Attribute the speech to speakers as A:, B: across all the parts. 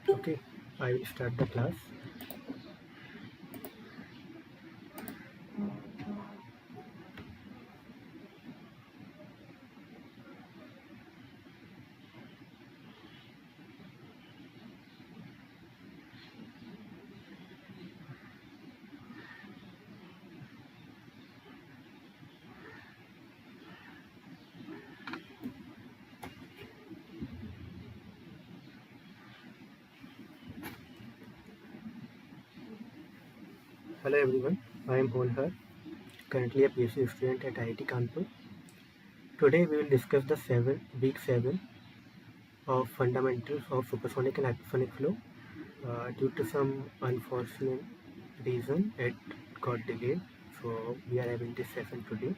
A: Okay, I will start the class. Hello everyone, I am Holhar, currently a PhD student at IIT Kanpur. Today we will discuss the week 7 of fundamentals of supersonic and hypersonic flow. Due to some unfortunate reason, it got delayed, so we are having this session today.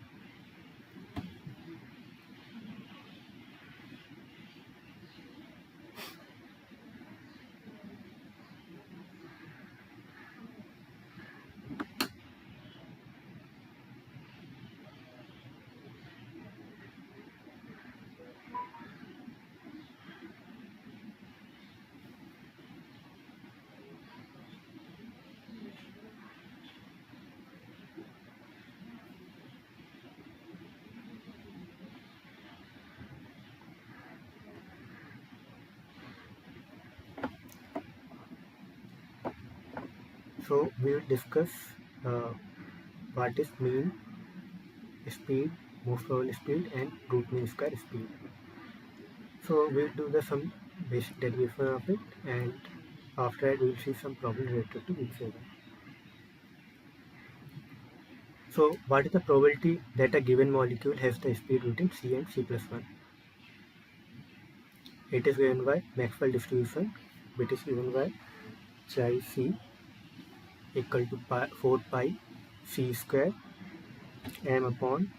A: So we will discuss uh, what is mean speed, most probable speed, and root mean square speed. So we'll do some basic derivation of it, and after that we'll see some problem related to week 7. So what is the probability that a given molecule has the speed routine C and C plus 1? It is given by Maxwell distribution, which is given by chi C equal to 4 pi C square m upon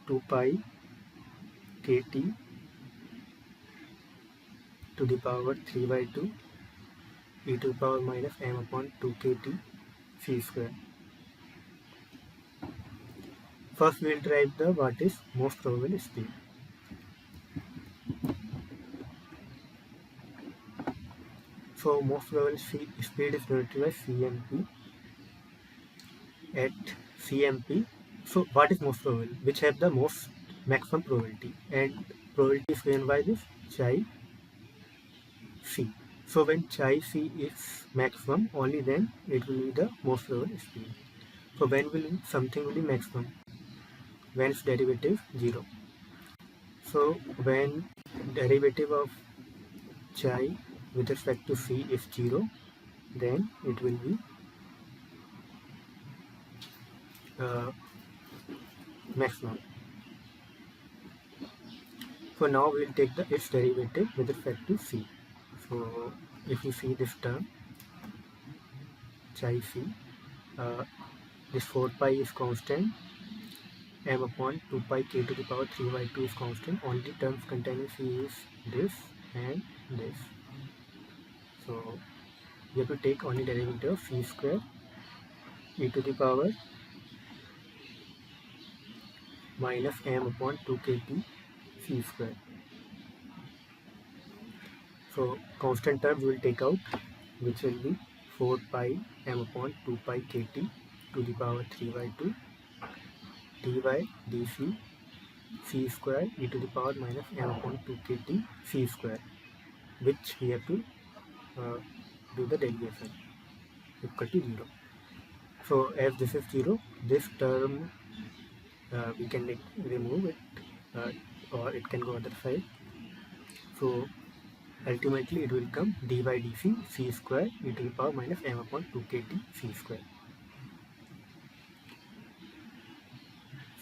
A: 2 pi kt to the power 3 by 2 e to the power minus m upon 2 kt C square. First we will derive the what is most probable speed. So most probable speed is denoted by CMP at CMP. So what is most probable? Which have the most maximum probability, and probability is given by this chi C. So when chi C is maximum, only then it will be the most probable speed. So when will something will be maximum? When its derivative 0. So when derivative of chi with respect to C is 0, then it will be maximum. So now we will take its derivative with respect to C. So if you see this term chi C, this 4 pi is constant, m upon 2 pi k to the power 3 by 2 is constant. Only terms containing C is this and this. So you have to take only derivative of C square e to the power minus m upon 2 kt C square. So constant terms will take out, which will be 4 pi m upon 2 pi kt to the power 3 by 2 dy dc C square e to the power minus m upon 2 kt C square, which we have to do the derivation equal to 0. So as this is 0, this term we can remove it, or it can go other side. So ultimately it will come dy dc C square e to the power minus m upon 2 kt C square.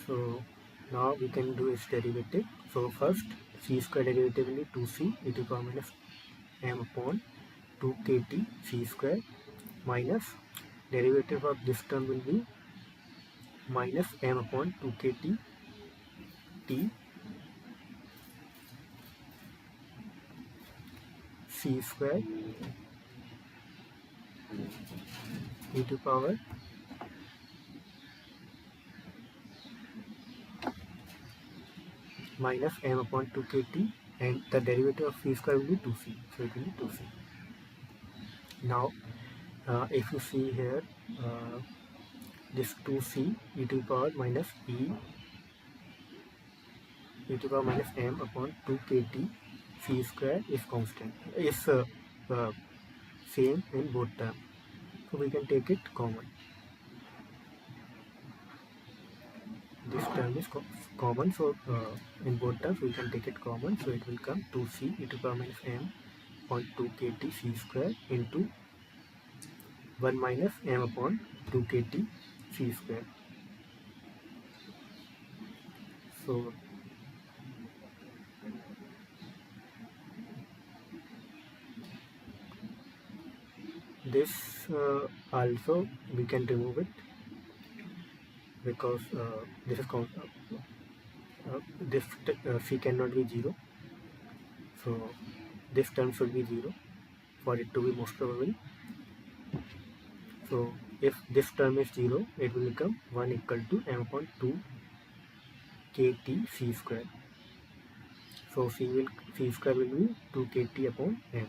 A: So now we can do its derivative. So first C square derivative will be 2C e to the power minus m upon 2 kt C square minus derivative of this term will be minus m upon 2 kt t C square e to the power minus m upon 2 kt, and the derivative of C square will be 2C, so it will be 2C. Now if you see here, this 2c e to the power minus e to the power minus m upon 2 kt c square is constant, is same in both terms. So we can take it common. This term is common, so in both terms we can take it common. So it will come 2c e to the power minus m upon 2 kt c square into 1 minus m upon 2 kt c square. So this also we can remove it, because this is this c cannot be 0, so this term should be 0 for it to be most probable. So if this term is 0, it will become 1 equal to m upon 2 kt c square. So c square will be 2 kt upon m.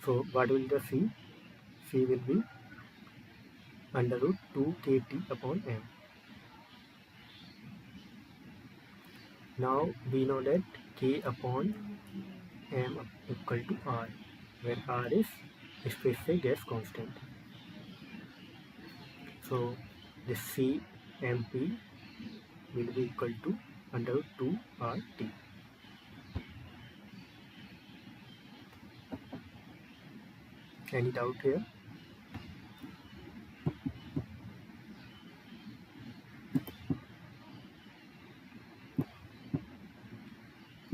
A: So what will the c? C will be under root 2 kt upon m. Now we know that k upon m equal to r, where r is specific gas constant. So this Cmp will be equal to under root 2 RT. Any doubt here?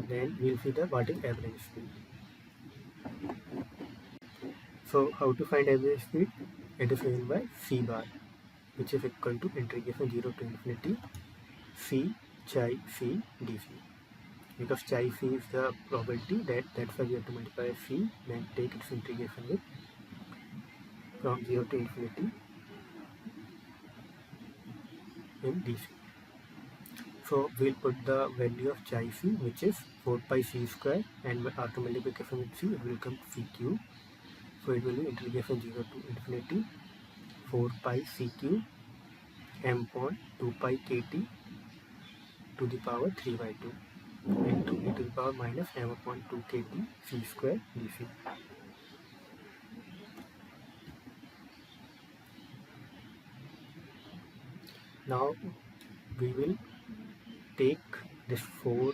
A: Then we'll see the what is average speed. So how to find average speed? It is given by c bar, which is equal to integration 0 to infinity c chi c dc. Because chi c is the probability, that's why we have to multiply c, then take its integration with from 0 to infinity in dc. So we'll put the value of chi c, which is 4 pi c square, and after multiplication with c, it will come c cube. So it will be integration 0 to infinity 4 pi c cube m upon 2 pi kt to the power 3 by 2 into e to the power minus m upon 2 kt c square dc. Now we will take this 4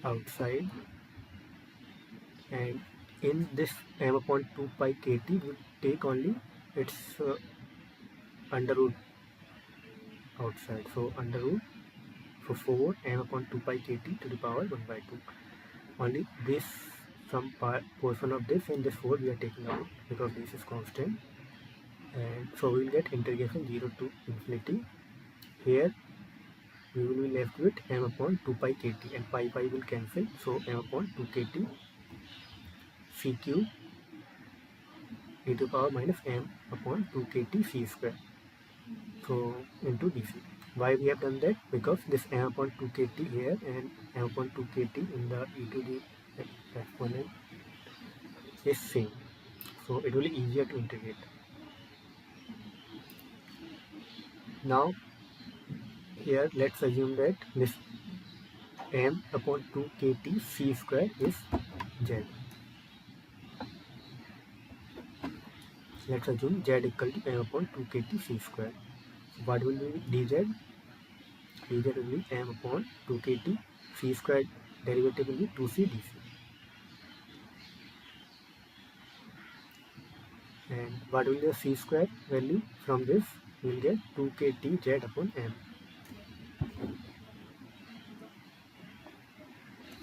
A: outside, and in this m upon 2 pi kt we will take only its under root outside. So under root for 4 m upon 2 pi kt to the power 1 by 2. Only this some portion of this and this 4 we are taking out, because this is constant, and so we will get integration 0 to infinity. Here we will be left with m upon 2 pi kt, and pi will cancel, so m upon 2 kt c cube e to the power minus m upon 2 kt c square, so into dc. Why we have done that? Because this m upon 2 kt here and m upon 2 kt in the e to the exponent is same, so it will be easier to integrate. Now here let's assume that this m upon 2 kt c square is z. Let's assume z equal to m upon 2 kt c square. So what will be dz? Dz will be m upon 2 kt c square, derivative will be 2c dc. And what will be the c square value? From this we will get 2 kt z upon m.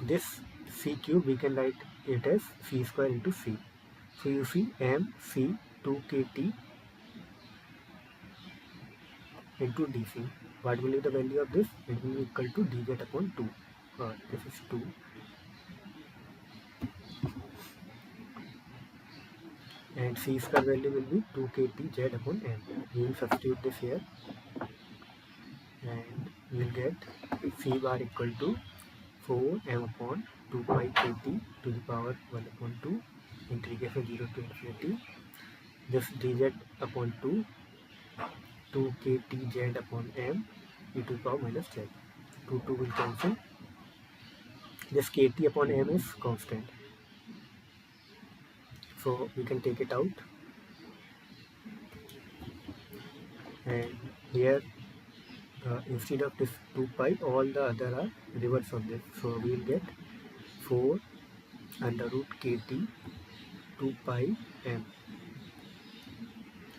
A: This c cube we can write it as c square into c. So you see m c 2 kt into dc. What will be the value of this? It will be equal to dz upon 2. This is 2. and c square value will be 2kt z upon m. We will substitute this here and we will get c bar equal to 4 m upon 2 pi kt to the power 1 upon 2 integration 0 to infinity this dz upon 2 kt z upon m e to the power minus z. 2 will cancel. This kt upon m is constant, so we can take it out, and here instead of this 2 pi all the other are reverse of this, so we will get 4 under root kt 2 pi m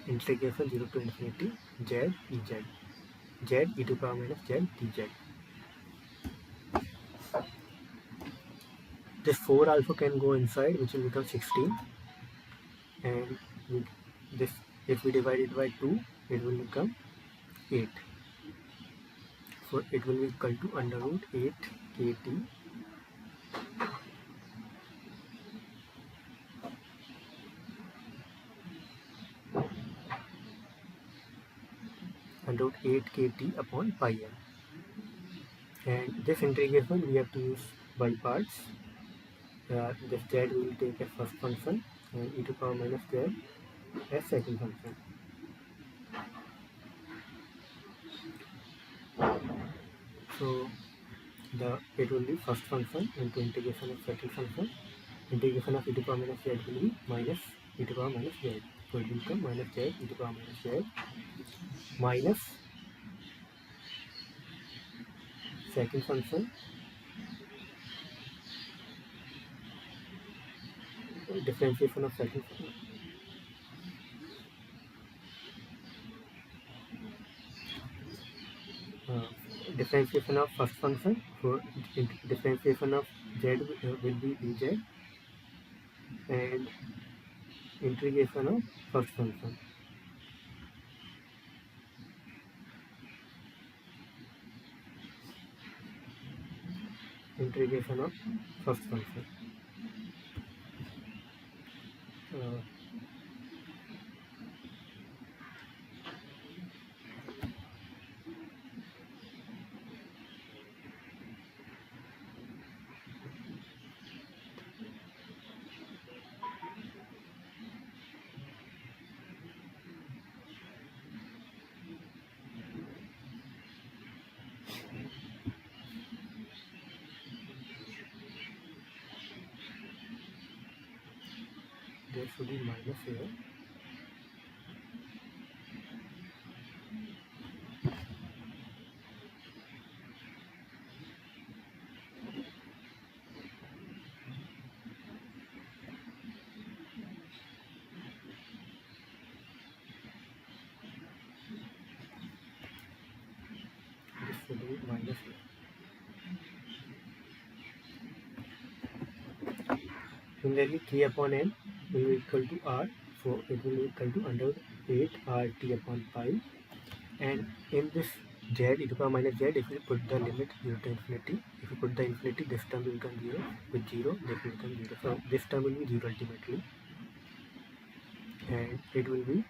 A: integration 0 to infinity z z e to the power minus z dz. This 4 also can go inside, which will become 16, and this, if we divide it by 2, it will become 8. So it will be equal to under root 8 kt under root 8 kt upon pi m. And this integration we have to use by parts. This z will take as first function and e to the power minus z as second function. So it will be first function into integration of second function. Integration of e to the power minus z will be minus e to the power minus z. So it will become minus z e to the power minus z minus second function differentiation of second function. Differentiation of first function, so differentiation of z will be dz and integration of first function. Integration of first function. There should be minus here. This should be minus here. Similarly, 3 upon n will be equal to r, so it will be equal to under 8 rt upon pi, and in this z e to the power minus z, if we put the limit 0 to infinity, if we put the infinity, this term will become 0, with 0 this will become 0, so this term will be 0 ultimately, and it will be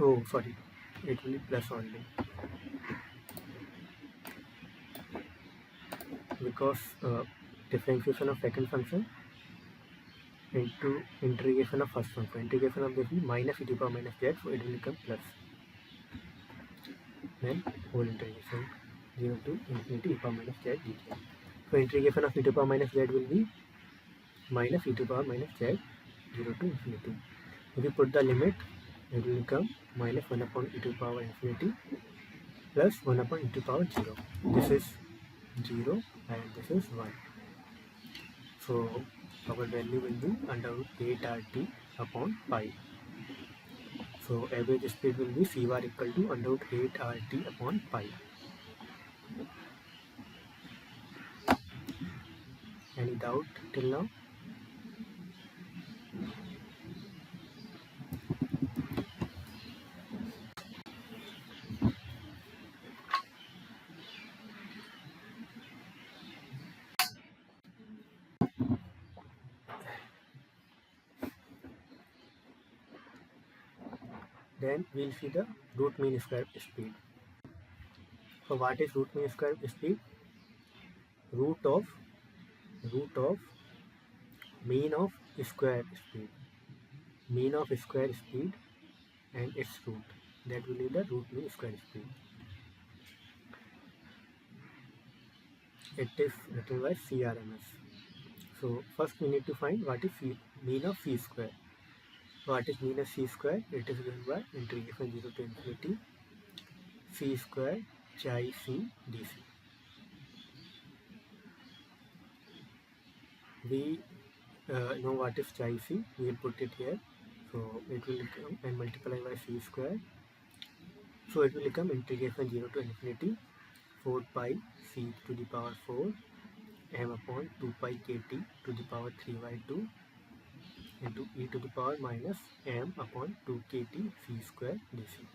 A: oh sorry, it will be plus only, because differentiation of second function into integration of first function. Integration of this is minus e to the power minus z, so it will become plus. Then whole integration 0 to infinity e to the power minus z dz. So integration of e to the power minus z will be minus e to the power minus z 0 to infinity. If you put the limit, it will become minus 1 upon e to the power infinity plus 1 upon e to the power 0. This is 0 and this is 1. So our value will be under root 8 rt upon pi. So average speed will be c bar equal to under root 8 rt upon pi. Any doubt till now? Then we'll see the root mean square speed. So what is root mean square speed? Root of mean of square speed. Mean of square speed and its root. That will be the root mean square speed. It is written by CRMS. So first we need to find what is mean of c square. What is mean of c square? It is given by integration 0 to infinity c square chi c dc. We know what is chi c. We will put it here. So it will come and multiply by c square. So it will become integration 0 to infinity 4 pi c to the power 4 m upon 2 pi kt to the power 3 by 2 into e to the power minus m upon 2 kt c square dc.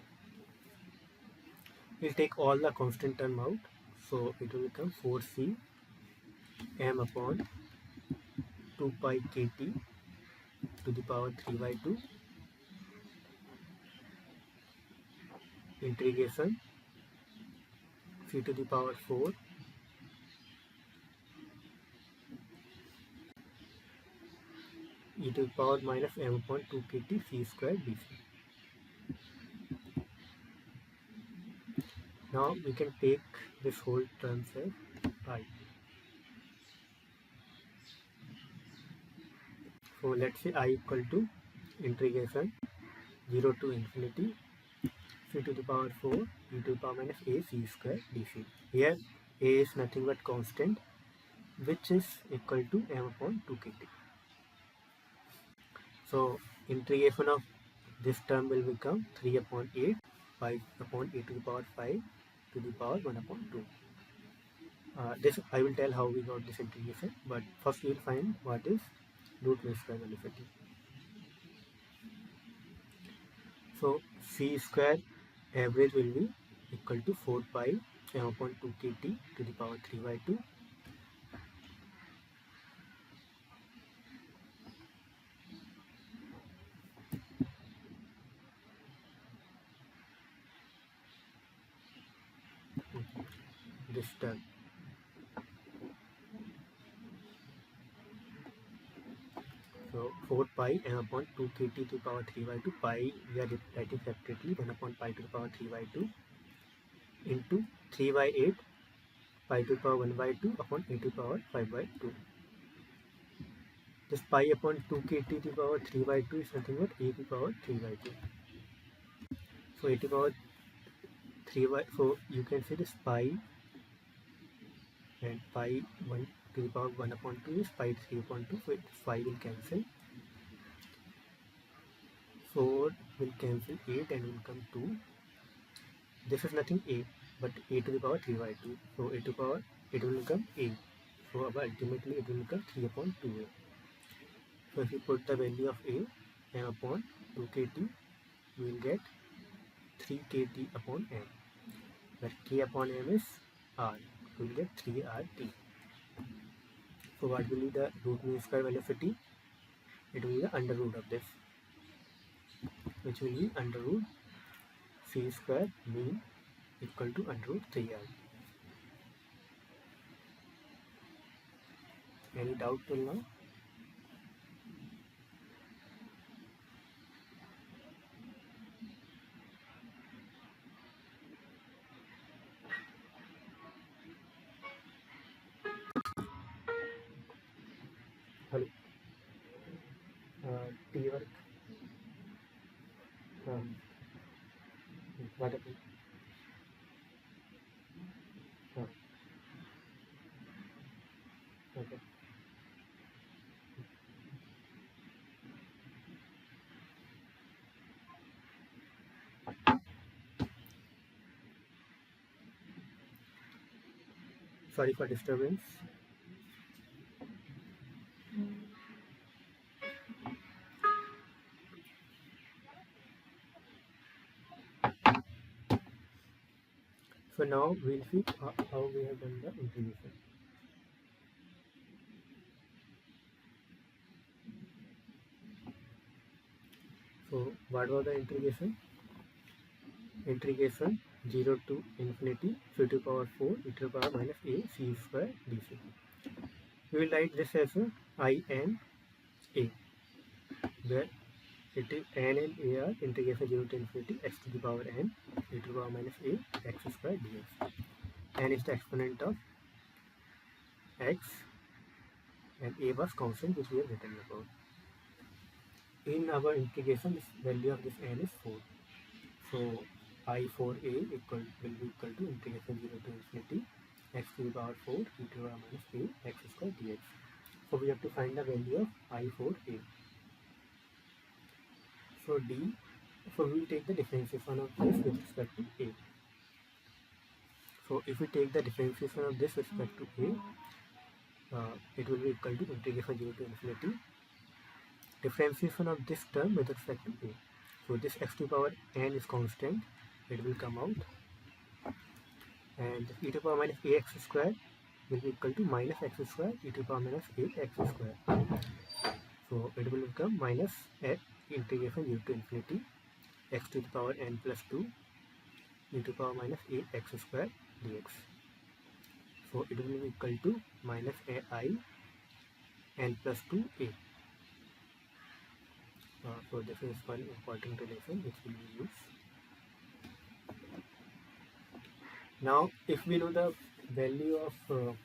A: We'll take all the constant term out, so it will become 4c m upon 2 pi kt to the power 3 by 2 integration c to the power 4 e to the power minus m upon 2 kt c square dc. Now we can take this whole term as I. So let's say I equal to integration 0 to infinity c to the power 4 e to the power minus a c square dc. Here a is nothing but constant, which is equal to m upon 2 kt. So integration of this term will become 3 upon 8 5 upon e to the power 5 to the power 1 upon 2. This I will tell how we got this integration, but first we will find what is root mean square velocity. So c square average will be equal to 4 pi m upon 2 kt to the power 3 by 2 this term. So 4 pi m upon 2 kt to the power 3 by 2 pi, we are writing separately 1 upon pi to the power 3 by 2 into 3 by 8 pi to the power 1 by 2 upon e to the power 5 by 2. This pi upon 2 kt to the power 3 by 2 is nothing but a to the power 3 by 2. So a to the power 3 by, so you can say this pi and pi 1 to the power 1 upon 2 is pi 3 upon 2, so 5 will cancel, 4 will cancel 8 and will come 2. This is nothing a but a to the power 3 by 2, so a to the power it will become a, so ultimately it will become 3 upon 2a. So if you put the value of a m upon 2 kt, we will get 3 kt upon m, where k upon m is r, we will get 3 rt. So what will be the root mean square velocity? It will be the under root of this, which will be under root c square mean equal to under root 3r. Any doubt till now? Hello. T work. What happened? Okay. Sorry for disturbance. So now we'll see how we have done the integration. So what was the integration? integration 0 to infinity c to the power 4 e to the power minus a c square dc. We will write this as I n a, where it is n and a are integration 0 to infinity x to the power n e to the power minus a x square dx. N is the exponent of x and a was constant which we have written above. In our integration, this value of this n is 4. So I4a will be equal to integration 0 to infinity x to the power 4 e to the power minus a x square dx. So we have to find the value of I4a. So we will take the differentiation of this with respect to a. So if we take the differentiation of this with respect to a, it will be equal to integration 0 to infinity differentiation of this term with respect to a. So this x to the power n is constant, it will come out, and e to the power minus ax square will be equal to minus x square e to the power minus ax square. So it will become minus integration 0 to infinity x to the power n plus 2 e to the power minus ax square dx. So it will be equal to minus ai n plus 2a. So this is one important relation which will be used. Now if we know the value of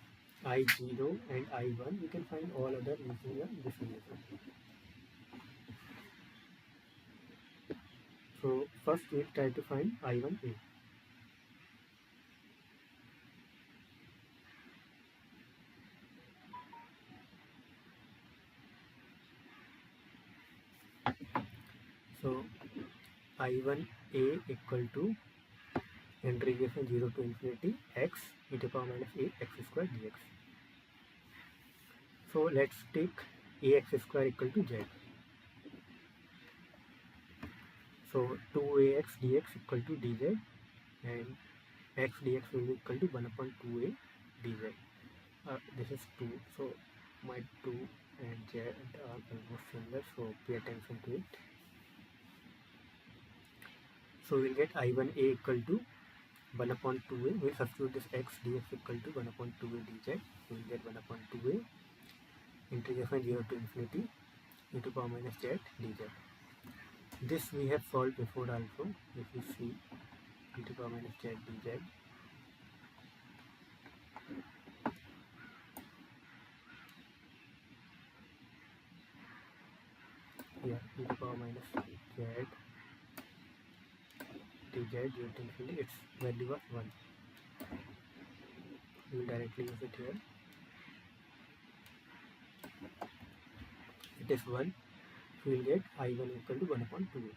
A: I0 and I1, we can find all other using this relation. So first we will try to find I1a. So I1a equal to integration 0 to infinity x e to the power minus a x square dx. So let's take ax square equal to z. So 2ax dx equal to dz, and x dx will be equal to 1 upon 2a dz. This is 2, so my 2 and z are almost similar, so pay attention to it. So we'll get I1a equal to 1 upon 2a. We'll substitute this x dx equal to 1 upon 2a dz. We'll get 1 upon 2a integration 0 to infinity e to the power minus z dz. This we have solved before also. If you see e to the power minus z dz, here e to the power minus z dz 0 to infinity, its value was 1. We will directly use it here. It is 1. We will get I1 equal to 1 upon 2a.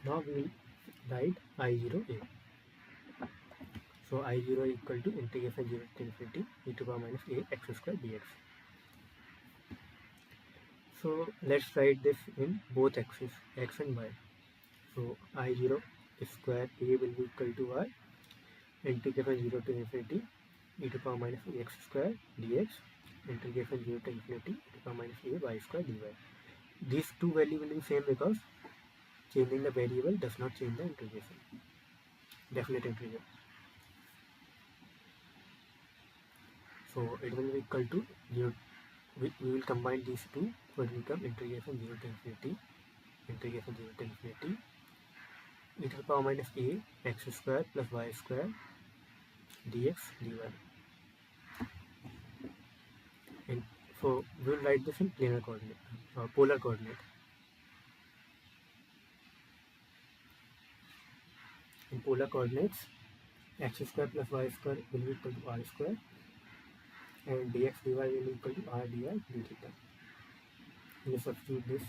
A: Now we will write I0a. So I0 equal to integration 0 to infinity e to the power minus a x square dx. So let's write this in both axes, x and y. So I0 square a will be equal to y integration 0 to infinity e to the power minus ax square dx integration 0 to infinity e to the power minus a y square dy. These two values will be same because changing the variable does not change the integration, definite integer. So it will be equal to 0. We will combine these two, so it will become integration 0 to infinity integration 0 to infinity e to the power minus a x square plus y square dx dy. And so we will write this in planar coordinate, polar coordinate. In polar coordinates, x square plus y square will be equal to r square, and dx dy will be equal to r dy d theta. We substitute this,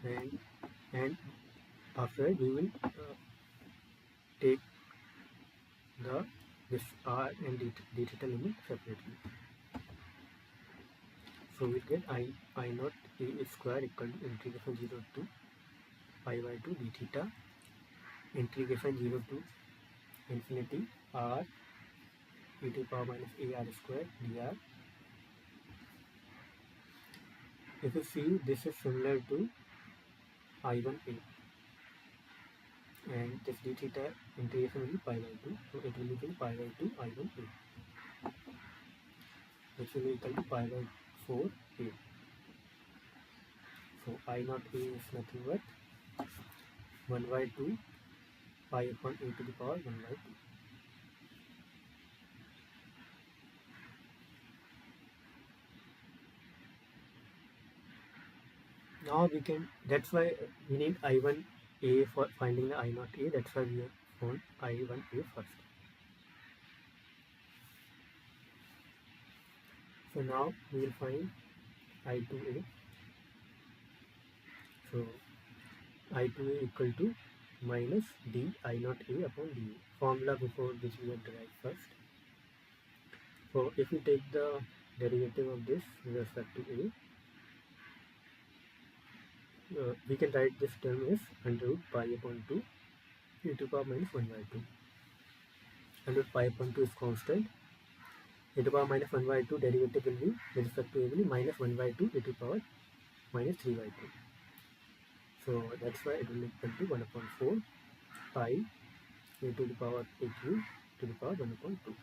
A: and after it we will take this r and d theta limit separately. So we get I naught a square equal to integration 0 to pi by 2 d theta integration 0 to infinity r e to the power minus a r square dr if you see, this is similar to I1A, and this d theta integration will be pi by 2, so it will equal pi by 2 I1A, which will equal to pi by 4A. So I naught A is nothing but 1 by 2 pi upon A to the power 1 by 2. Now we can, that's why we need I1A for finding the I naught A, that's why we have found I1A first. So now we will find I2A. So I2A equal to minus d I naught A upon dA, formula before which we have derived first. So if we take the derivative of this with respect to A, we can write this term as under root pi upon 2 e to the power minus 1 by 2. Under root pi upon 2 is constant. E to the power minus 1 by 2 derivative will be with respect to A will be minus 1 by 2 e to the power minus 3 by 2. So that's why it will equal to 1 upon 4 pi e to the power a cube to the power 1 upon 2.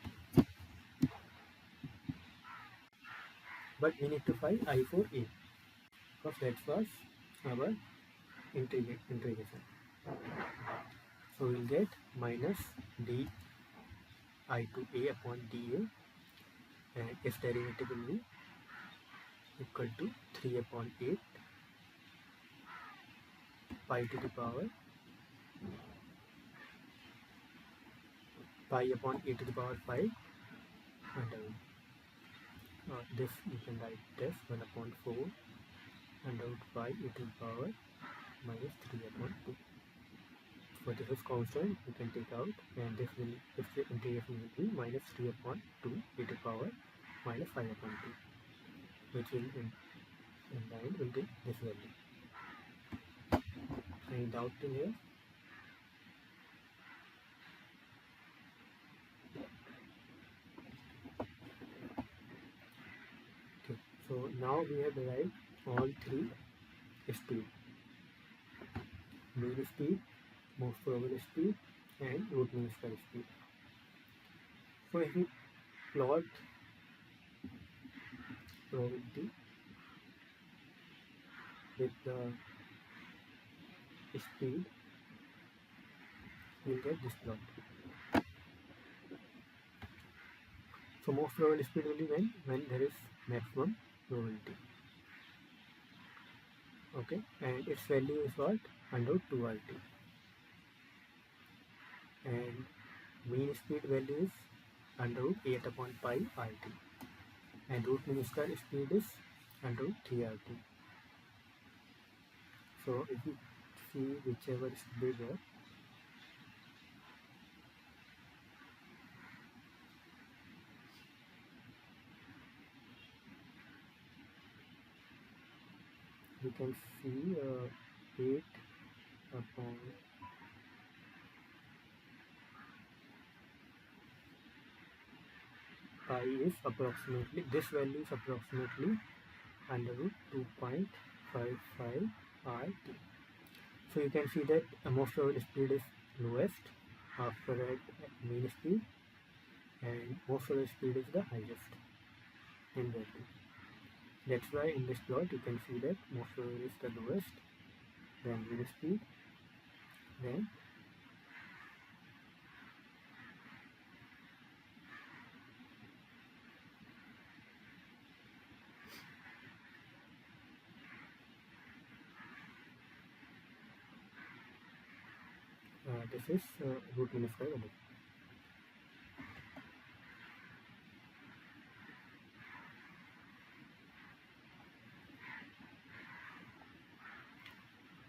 A: But we need to find I for A, because that was our integration. So we'll get minus d I to A upon dA, and its derivative will be equal to 3 upon 8 pi to the power pi upon a to the power 5 under this you can write as 1 upon 4 under root pi e to the power minus 3 upon 2. So this is constant, you can take out, and this will, if the integration will be minus 3 upon 2 e to the power minus 5 upon 2, which will in line will be this value. Any doubt in here? Okay, so now we have derived all three speed: mean speed, most probable speed, and root mean square speed. So if we plot probability with the speed, we will get this plot. So most probable speed will be when there is maximum probability. Okay, and its value is what? Under 2RT. And mean speed value is under 8 upon pi RT. And root mean square speed is under 3RT. So if you see whichever is bigger, you can see 8 upon pi is approximately, this value is approximately under root 2.55 RT. So you can see that most probable speed is lowest, after that mean speed, and most probable speed is the highest in value. That's why in this plot you can see that most probable is the lowest, then mean speed, then this is root mean square value.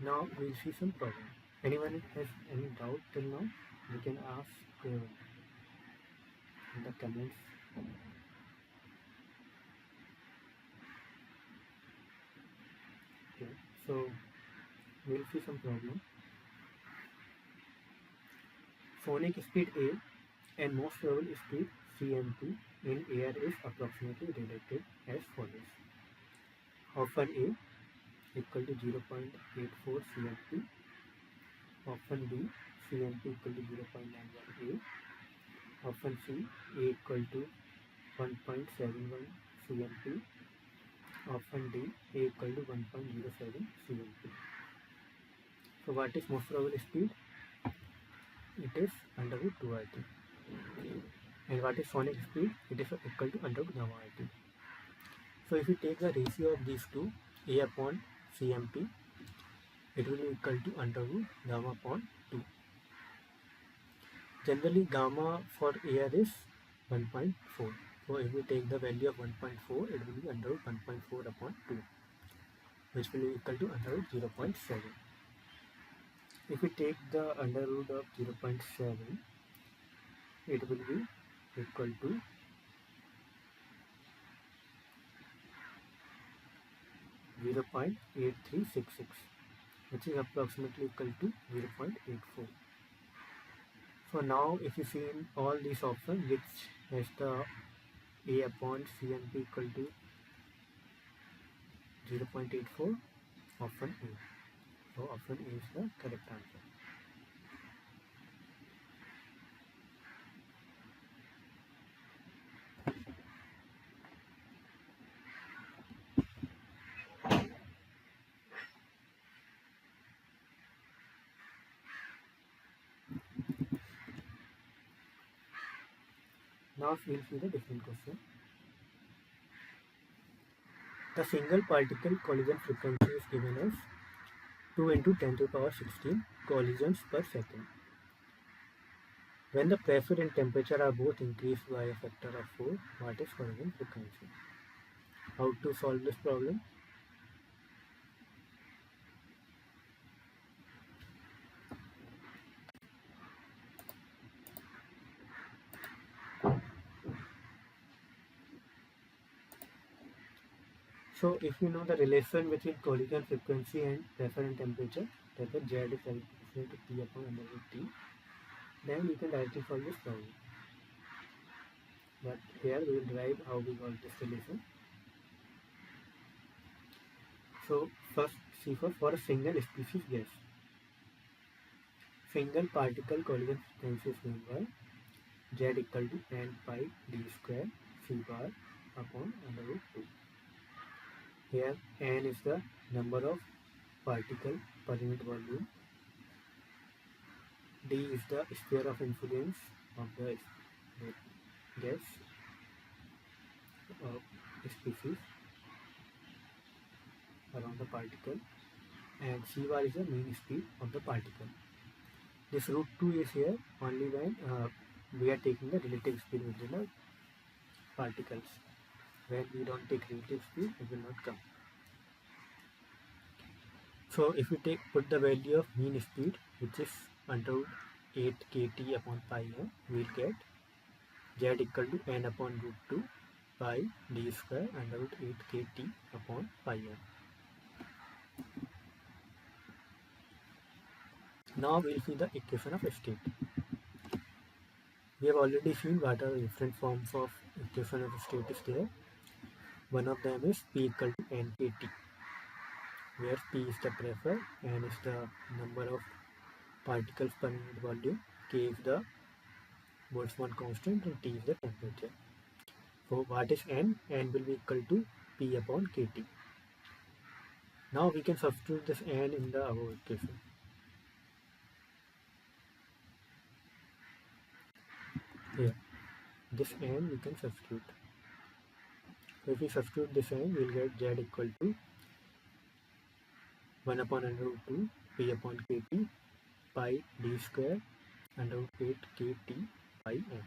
A: Now we'll see some problem. Anyone has any doubt till now? You can ask in the comments. Okay, so we'll see some problem. Sonic speed A and most probable speed CMP in air is approximately related as follows. Option A equal to 0.84 CMP. Option B, CMP equal to 0.91 A. Option C, A equal to 1.71 CMP. Option D, A equal to 1.07 CMP. So what is most probable speed? It is under root 2 RT. And what is sonic speed? It is equal to under root gamma RT. So if you take the ratio of these two, A upon CMP, it will be equal to under root gamma upon 2. Generally, gamma for air is 1.4. So if we take the value of 1.4, it will be under root 1.4 upon 2, which will be equal to under root 0.7. If we take the under root of 0.7, it will be equal to 0.8366, which is approximately equal to 0.84. So now if you see in all these options which has the A upon CMP equal to 0.84, option A. So option A is the correct answer. Now we'll see the different question. The single particle collision frequency is given as 2 into 10 to the power 16 collisions per second. When the pressure and temperature are both increased by a factor of 4, what is collision frequency? How to solve this problem? So if you know the relation between collision frequency and pressure and temperature, that is Z is equal to P upon under root T, then you can directly solve this problem. But here we will derive how we got this relation. So first, see for a single species gas, single particle collision frequency is given by Z equal to n pi d square c bar upon under root 2. Here n is the number of particles per unit volume, d is the sphere of influence of the gas species around the particle, and c bar is the mean speed of the particle. This root 2 is here only when we are taking the relative speed within the particles. When we don't take relative speed, it will not come. So if we put the value of mean speed, which is under root 8 kt upon pi m, we will get z equal to n upon root 2 pi d square under root 8 kt upon pi m. Now we will see the equation of state. We have already seen what are the different forms of equation of state is there. One of them is P equal to n kt, where P is the pressure, n is the number of particles per unit volume, K is the Boltzmann constant, and T is the temperature. So what is n? N will be equal to P upon kt. Now we can substitute this n in the above equation. Here, this n we can substitute. So if we substitute this n, we will get z equal to 1 upon under root 2 P upon kt pi d square under root 8 kt pi m.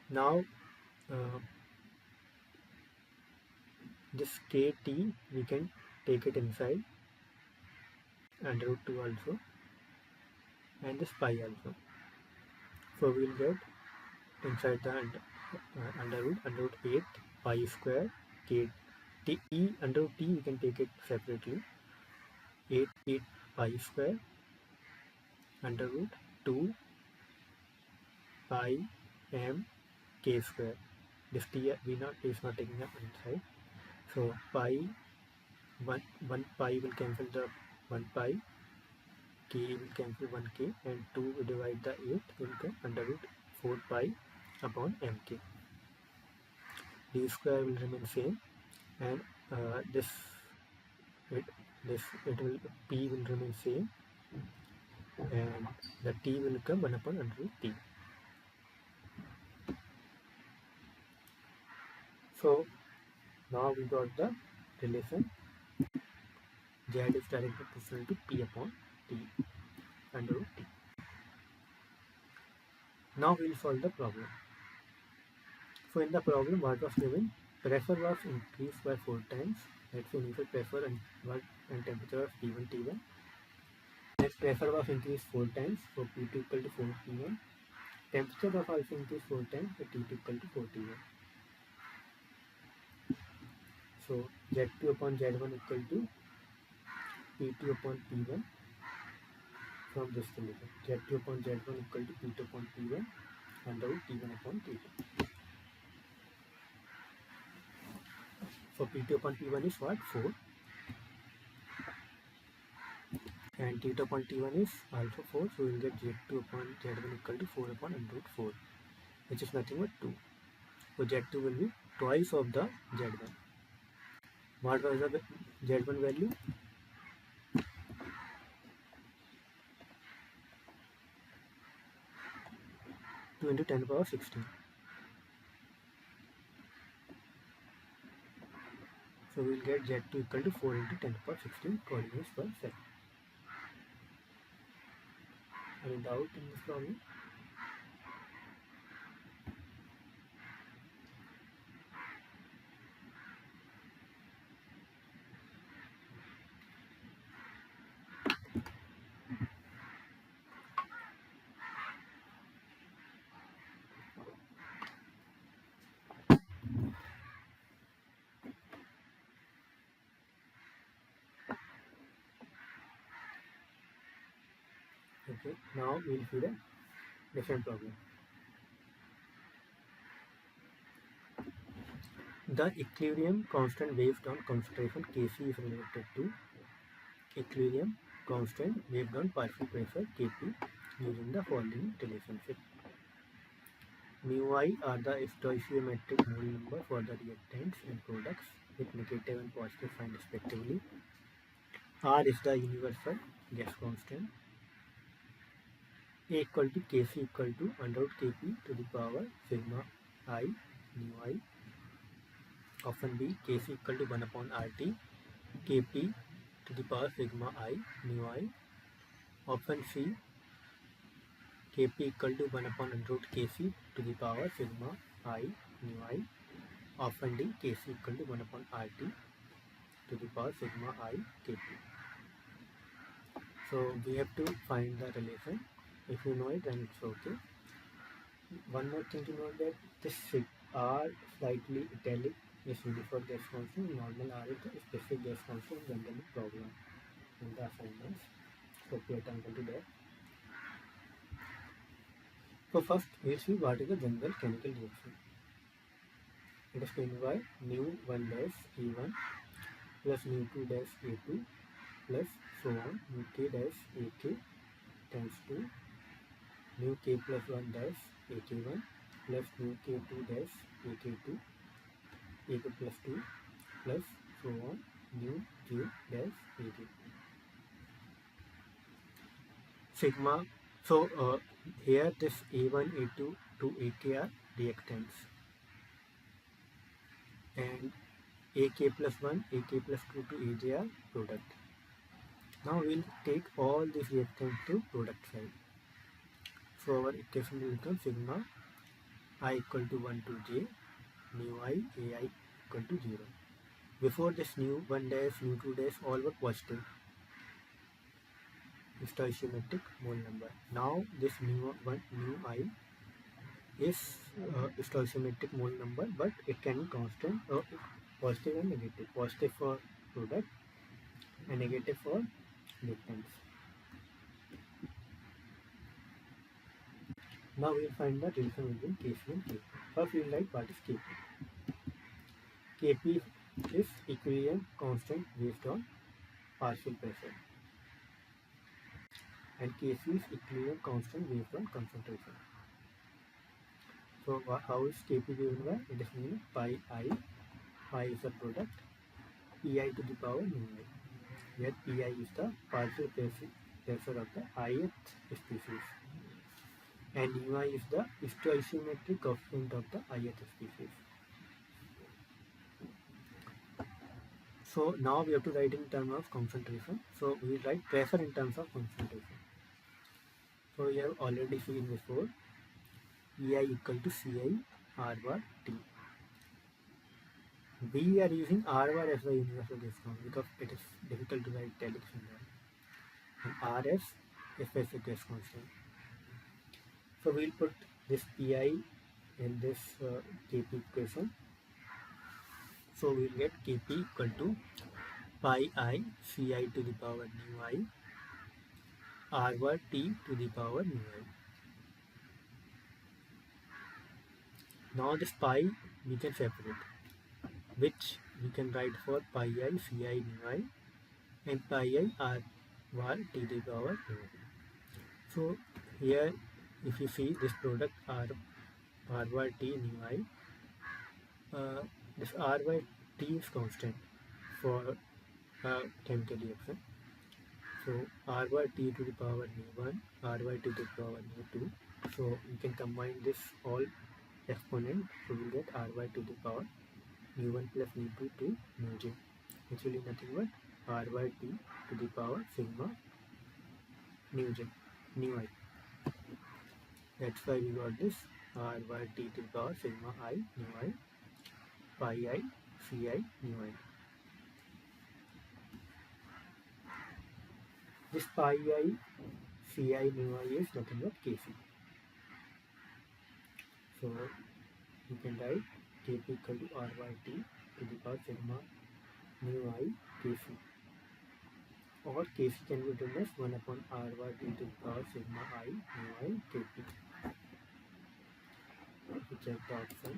A: Now this kt we can take it inside under root 2 also, and this pi also. So we will get inside the under root 8 pi square k t e under root t, we can take it separately, 8 pi square under root 2 pi m k square. This t we not is not taking up inside. So pi 1 pi will cancel the 1 pi, k will cancel 1 k, and 2 will divide the 8 will come under root 4 pi upon mk. D square will remain same, and it it will p will remain same, and the t will come 1 upon under root t. So now we got the relation z is directly proportional to p upon t under root t. Now we will solve the problem. So in the problem, what was given? Pressure was increased by 4 times. That's initial pressure and temperature was T1 T1. Next pressure was increased 4 times, so P2 equal to 4 T1. Temperature was also increased 4 times, so T2 equal to 4 T1. So Z2 upon Z1 equal to P2 upon P1 from this relation. Z2 upon Z1 equal to P2 upon P1 under root T1 upon T2. So P2 upon P1 is what? 4. And T2 upon T1 is also 4, so we will get Z2 upon Z1 equal to 4 upon under root 4, which is nothing but 2. So Z2 will be twice of the Z1. What was the Z1 value? 2 into 10 power 16. So we will get Z2 equal to 4 into 10 power 16 coordinates per second. Any doubt in this problem? Okay, now we will see the different problem. The equilibrium constant based on concentration Kc is related to equilibrium constant based on partial pressure Kp using the following relationship. Mu I are the stoichiometric mole number for the reactants and products with negative and positive sign respectively. R is the universal gas constant. A equal to Kc equal to under root Kp to the power sigma I mu I. Option B, Kc equal to 1 upon RT, Kp to the power sigma I mu I. Option C, Kp equal to 1 upon under root Kc to the power sigma I mu I. Option D, Kc equal to 1 upon RT to the power sigma I Kp. So we have to find the relation. If you know it, then it's okay. One more thing to note, that this R slightly italic is uniform gas constant, normal R is the specific gas constant generally problem in the assignments. So pay attention to that. So first we'll see what is the general chemical reaction. It is given by mu1 dash E1 plus mu2 dash A2 plus so on mu k dash AK tends to mu k plus 1 dash AK1 plus mu k2 dash AK2 AK plus 2 plus so on mu j dash AK. Sigma. So here this A1, A2 to AK are reactants, and AK plus 1, AK plus 2 to AJ are product. Now we'll take all these reactants to product side. So our equation will become sigma I equal to 1 to j mu I AI equal to 0. Before this mu1 dash, mu2 dash all were positive stoichiometric mole number. Now this mu I is stoichiometric mole number, but it can be constant, positive and negative. Positive for product and negative for reactants. Now we will find the relation between Kc and Kp. First we will write what is Kp. Kp is equilibrium constant based on partial pressure, and Kc is equilibrium constant based on concentration. So how is Kp given by? It is given pi I. Pi is the product, Pi to the power mu I, where Pi is the partial pressure of the ith species, and mu I is the stoichiometric coefficient of the ith species. So now we have to write in terms of concentration. So we will write pressure in terms of concentration. So we have already seen before, Ei equal to Ci R bar T. We are using R bar as the universal gas constant because it is difficult to write italics in there. And R as specific gas constant. So we'll put this Pi in this Kp equation. So we'll get Kp equal to pi I Ci to the power mu I R bar T to the power mu I. Now this pi we can separate, which we can write for pi I Ci mu I and pi I R bar T to the power mu I. So here if you see this product R bar T mu I, this R by T is constant for chemical reaction. So R by T to the power mu1, R by T to the power mu2. So you can combine this all exponent, so we will get R by T to the power mu1 plus mu2 to mu j, which will be nothing but R by T to the power sigma mu j, mu I. That's why we got this R by T to the power sigma I mu I pi I Ci mu I. This pi I Ci mu I is nothing but Kc. So you can write Kp equal to R by T to the power sigma mu I Kc, or Kc can be written as 1 upon R by T to the power sigma I mu I Kp. We check the option.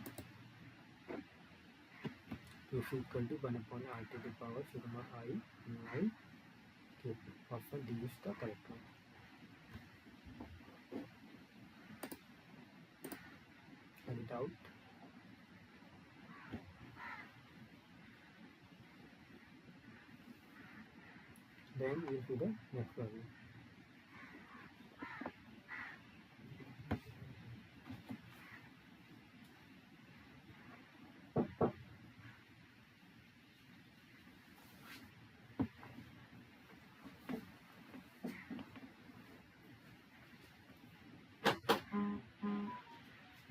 A: Kc equal to 1 upon R to the power sigma I mu I Kp. Option D is the correct one. Any doubt? Then we will see the next problem.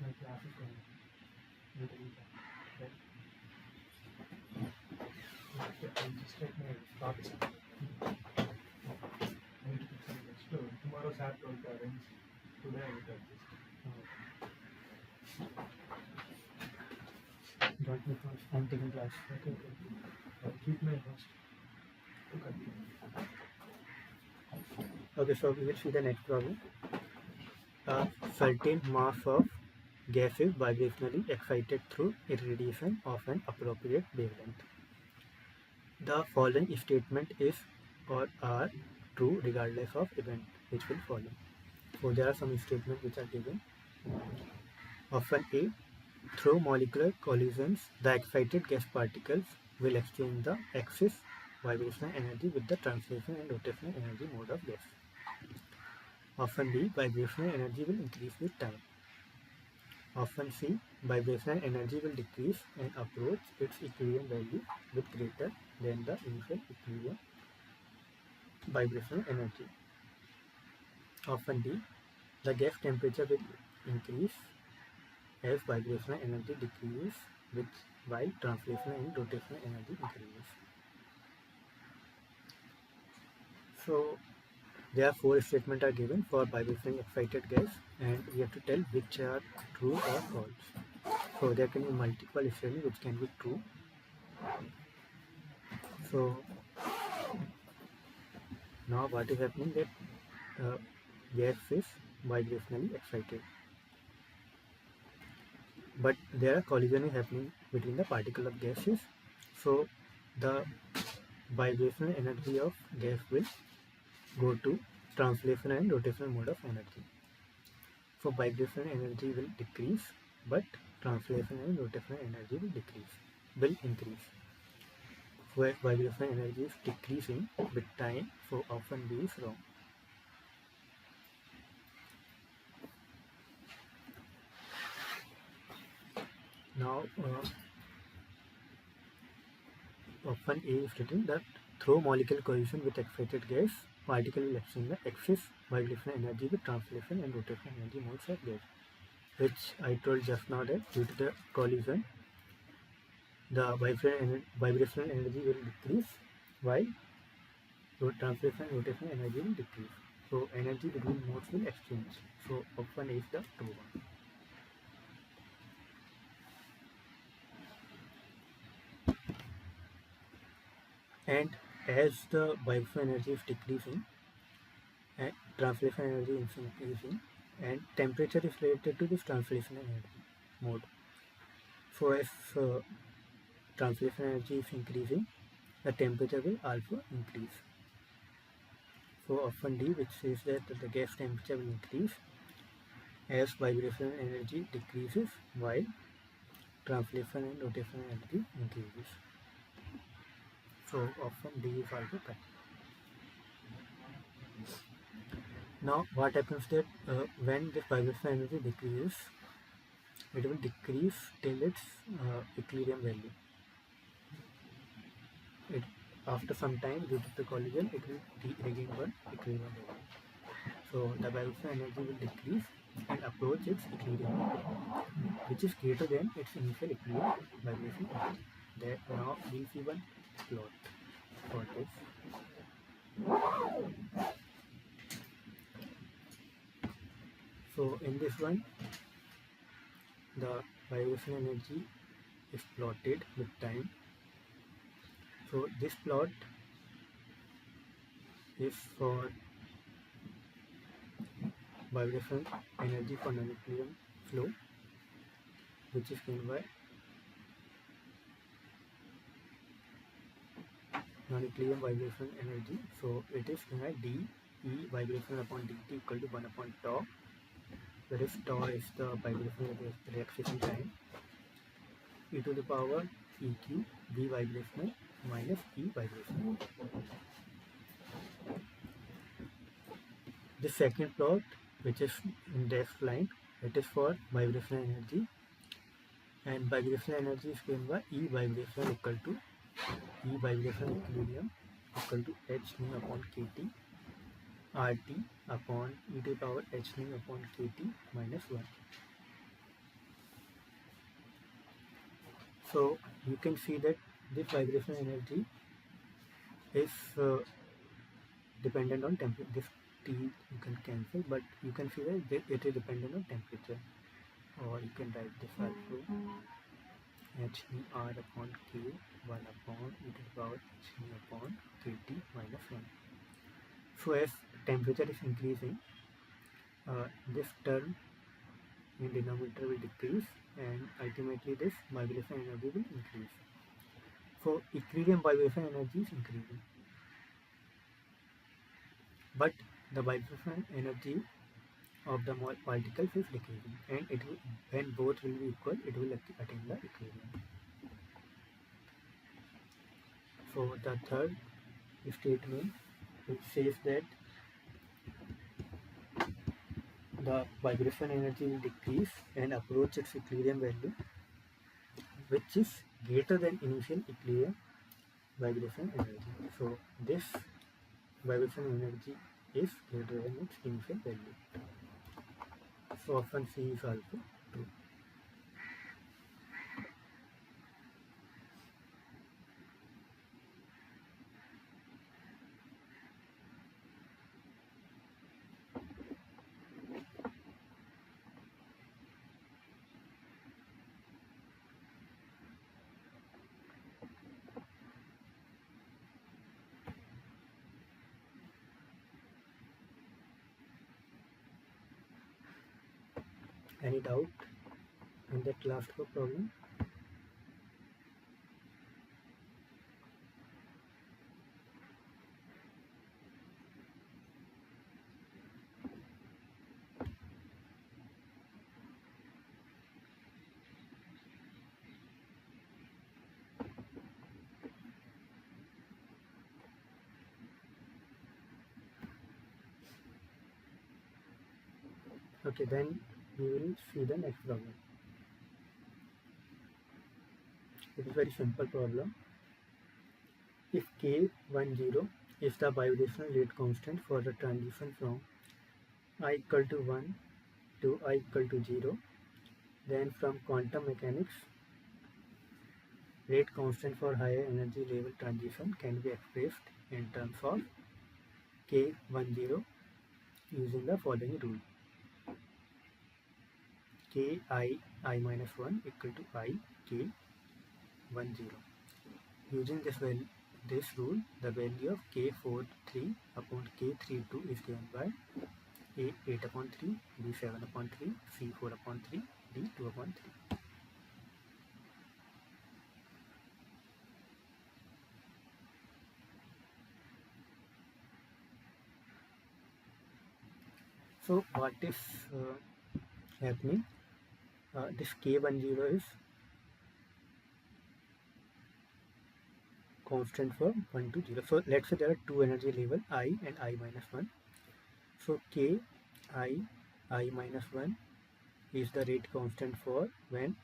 A: My class is going.
B: Tomorrow SAT will arrange. Today I will adjust.
A: Got me first. I'm taking class.
B: Okay. I'll keep my first.
A: Okay, so we will see the next problem. A certain mass of gas is vibrationally excited through irradiation of an appropriate wavelength. The following statement is or are true regardless of event which will follow. So there are some statements which are given. Option A: through molecular collisions, the excited gas particles will exchange the excess vibrational energy with the translation and rotational energy mode of gas. Option B: vibrational energy will increase with time. Option C: vibrational energy will decrease and approach its equilibrium value with greater than the initial equilibrium vibrational energy. Option D: the gas temperature will increase as vibrational energy decreases while translational and rotational energy increases. So there are 4 statements are given for vibrationally excited gas, and we have to tell which are true or false. So there can be multiple statements which can be true. So Now what is happening that gas is vibrationally excited, but there are collision is happening between the particle of gases, so the vibrational energy of gas will go to translational and rotational mode of energy. So vibrational energy will decrease, but translational and rotational energy will increase. So as vibrational energy is decreasing with time, so often B is wrong. Now option A is written that through molecular collision with excited gas, particle will exchange the excess vibrational energy with translation and rotational energy modes of gas, which I told just now that due to the collision, the vibrational energy will decrease while translation and rotational energy will decrease. So energy between modes will exchange. So option A is the true one. And as the vibrational energy is decreasing and translation energy is increasing, and temperature is related to this translation energy mode. So as translation energy is increasing, the temperature will also increase. So option D, which says that the gas temperature will increase as vibrational energy decreases while translation and rotational energy increases. So option D is also correct. Now what happens that when this vibrational energy decreases, it will decrease till its equilibrium value. After some time, due to the collision, it will regain one equilibrium value. So the vibrational energy will decrease and approach its equilibrium value, which is greater than its initial equilibrium vibration energy. There now we'll see one plot for this. So in this one, the vibrational energy is plotted with time. So this plot is for vibrational energy for non-equilibrium flow, which is given by non-equilibrium vibrational energy. So it is given by d E vibrational upon dt equal to 1 upon tau, where is tau is the vibrational relaxation time, e to the power eq v vibrational minus e vibrational. The second plot, which is in dashed line, it is for vibrational energy, and vibrational energy is given by E vibrational equal to E vibrational equilibrium equal to h nu upon kt RT upon e to the power h nu upon kt minus 1. So you can see that this vibrational energy is dependent on temperature. This T you can cancel, but you can see that it is dependent on temperature. Or you can write this also h nu r upon k 1 upon e to the power h nu upon kt minus 1. So as temperature is increasing, this term in denominator will decrease, and ultimately this vibration energy will increase. So equilibrium vibration energy is increasing, but the vibration energy of the particles is decreasing, and it will, when both will be equal, it will attain the equilibrium. So the third statement, which says that the vibration energy will decrease and approach its equilibrium value, which is greater than initial equilibrium vibration energy. So this vibration energy is greater than its initial value. So option C is also true. Any doubt in that last problem? Okay, then we will see the next problem. It is a very simple problem. If K10 is the bidirectional rate constant for the transition from I equal to 1 to I equal to 0, then from quantum mechanics, rate constant for higher energy level transition can be expressed in terms of K10 using the following rule. Ki I minus 1 equal to I K10. Using this rule, the value of K43 upon K32 is given by A8 upon 3, B7 upon 3, C4 upon 3, D2 upon 3. So what is happening? This K10 is constant for 1 to 0. So let's say there are two energy level I and I minus 1. So K I minus 1 is the rate constant for when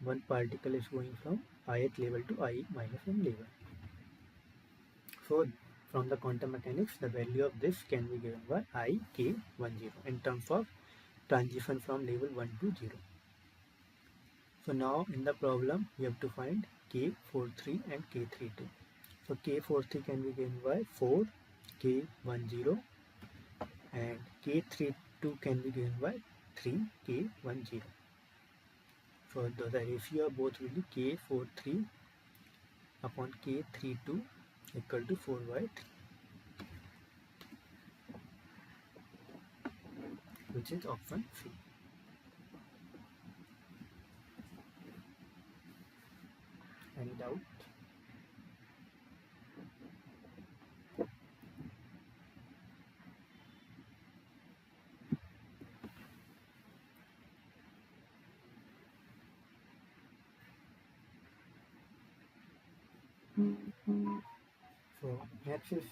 A: one particle is going from ith level to I minus 1 level. So from the quantum mechanics, the value of this can be given by I K10 in terms of transition from level 1 to 0. So now in the problem, we have to find K43 and K32. So K43 can be given by 4 K10 and K32 can be given by 3 K10. So the ratio of both will be K43 upon K32 equal to 4 by 3, which is option C. Any doubt? So next is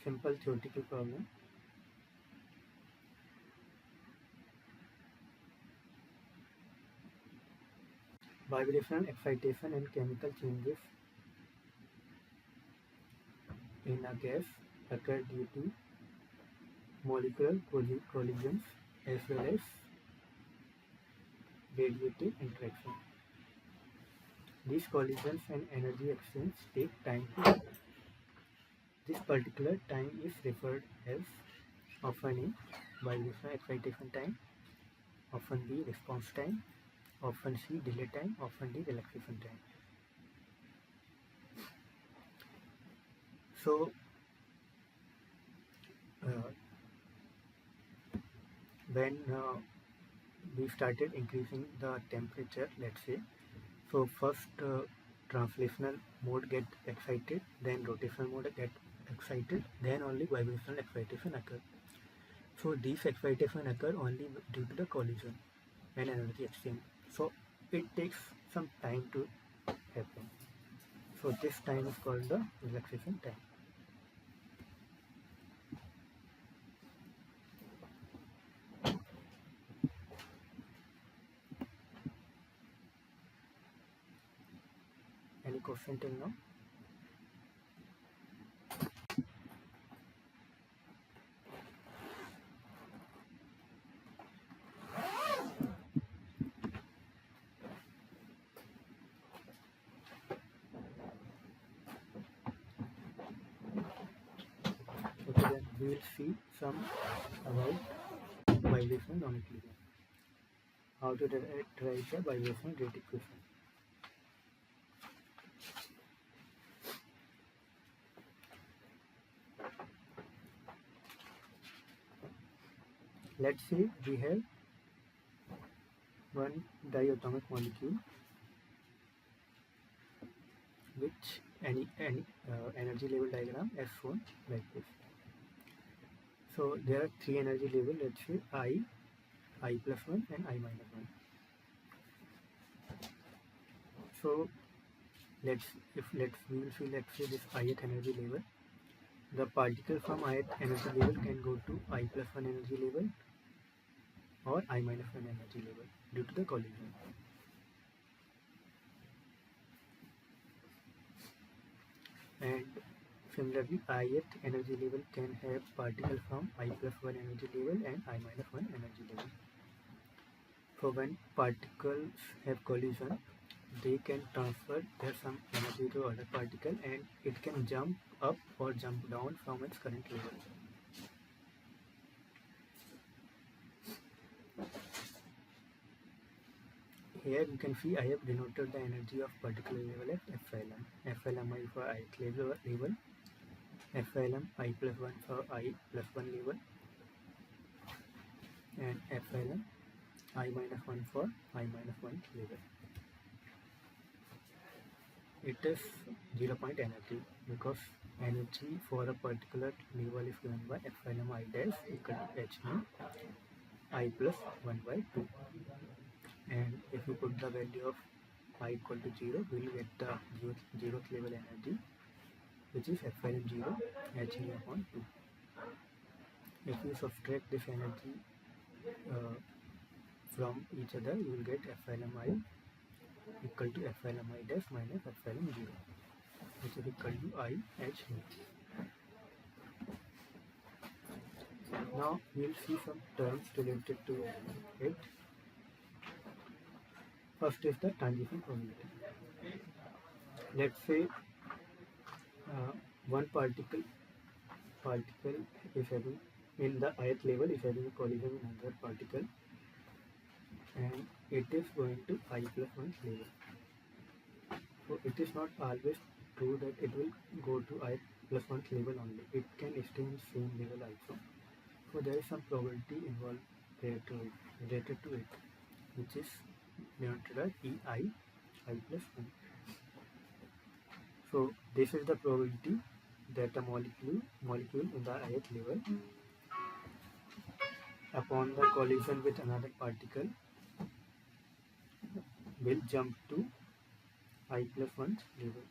A: simple theoretical problem. Vibrational excitation and chemical changes in a gas occur due to molecular collisions as well as radiative interaction. These collisions and energy exchange take time to happen. This particular time is referred as often A, vibrational excitation time, often B, response time, often C, delay time, often D, relaxation time. So when we started increasing the temperature, let's say, so first translational mode get excited, then rotational mode get excited, then only vibrational excitation occur. So these excitation occur only due to the collision and energy exchange. So it takes some time to happen. So this time is called the relaxation time. Any question till now? Okay, then we will see some about vibration non-equilibrium. How to derive the vibration rate equation. Let's say we have one diatomic molecule which any energy level diagram as shown like this. So there are three energy level, let's say I plus 1 and I minus 1. So we will see, let's say this ith energy level, the particle from ith energy level can go to I plus 1 energy level or I minus 1 energy level due to the collision. And similarly, ith energy level can have particle from I plus 1 energy level and I minus 1 energy level. So when particles have collision, they can transfer their some energy to other particle and it can jump up or jump down from its current level. Here you can see I have denoted the energy of particular level as epsilon. Epsilon I for ith level, epsilon I plus 1 for I plus 1 level, and epsilon I minus 1 for I minus 1 level. It is 0 point energy because energy for a particular level is given by epsilon I dash equal to h mu I plus 1 by 2. And if you put the value of I equal to 0, we will get the zeroth level energy, which is epsilon 0 h mu upon 2. If you subtract this energy from each other, you will get epsilon I equal to epsilon I dash minus epsilon 0, which is equal to I h mu. Now we will see some terms related to it. First is the transition probability. Let's say one particle is having in the ith level is having a collision with another particle, and it is going to I plus 1 level. So it is not always true that it will go to I plus 1 level only. It can stay in same level also. So there is some probability involved related to it, which is denoted as EI I plus 1. So this is the probability that a molecule in the ith level upon the collision with another particle will jump to I plus 1 level.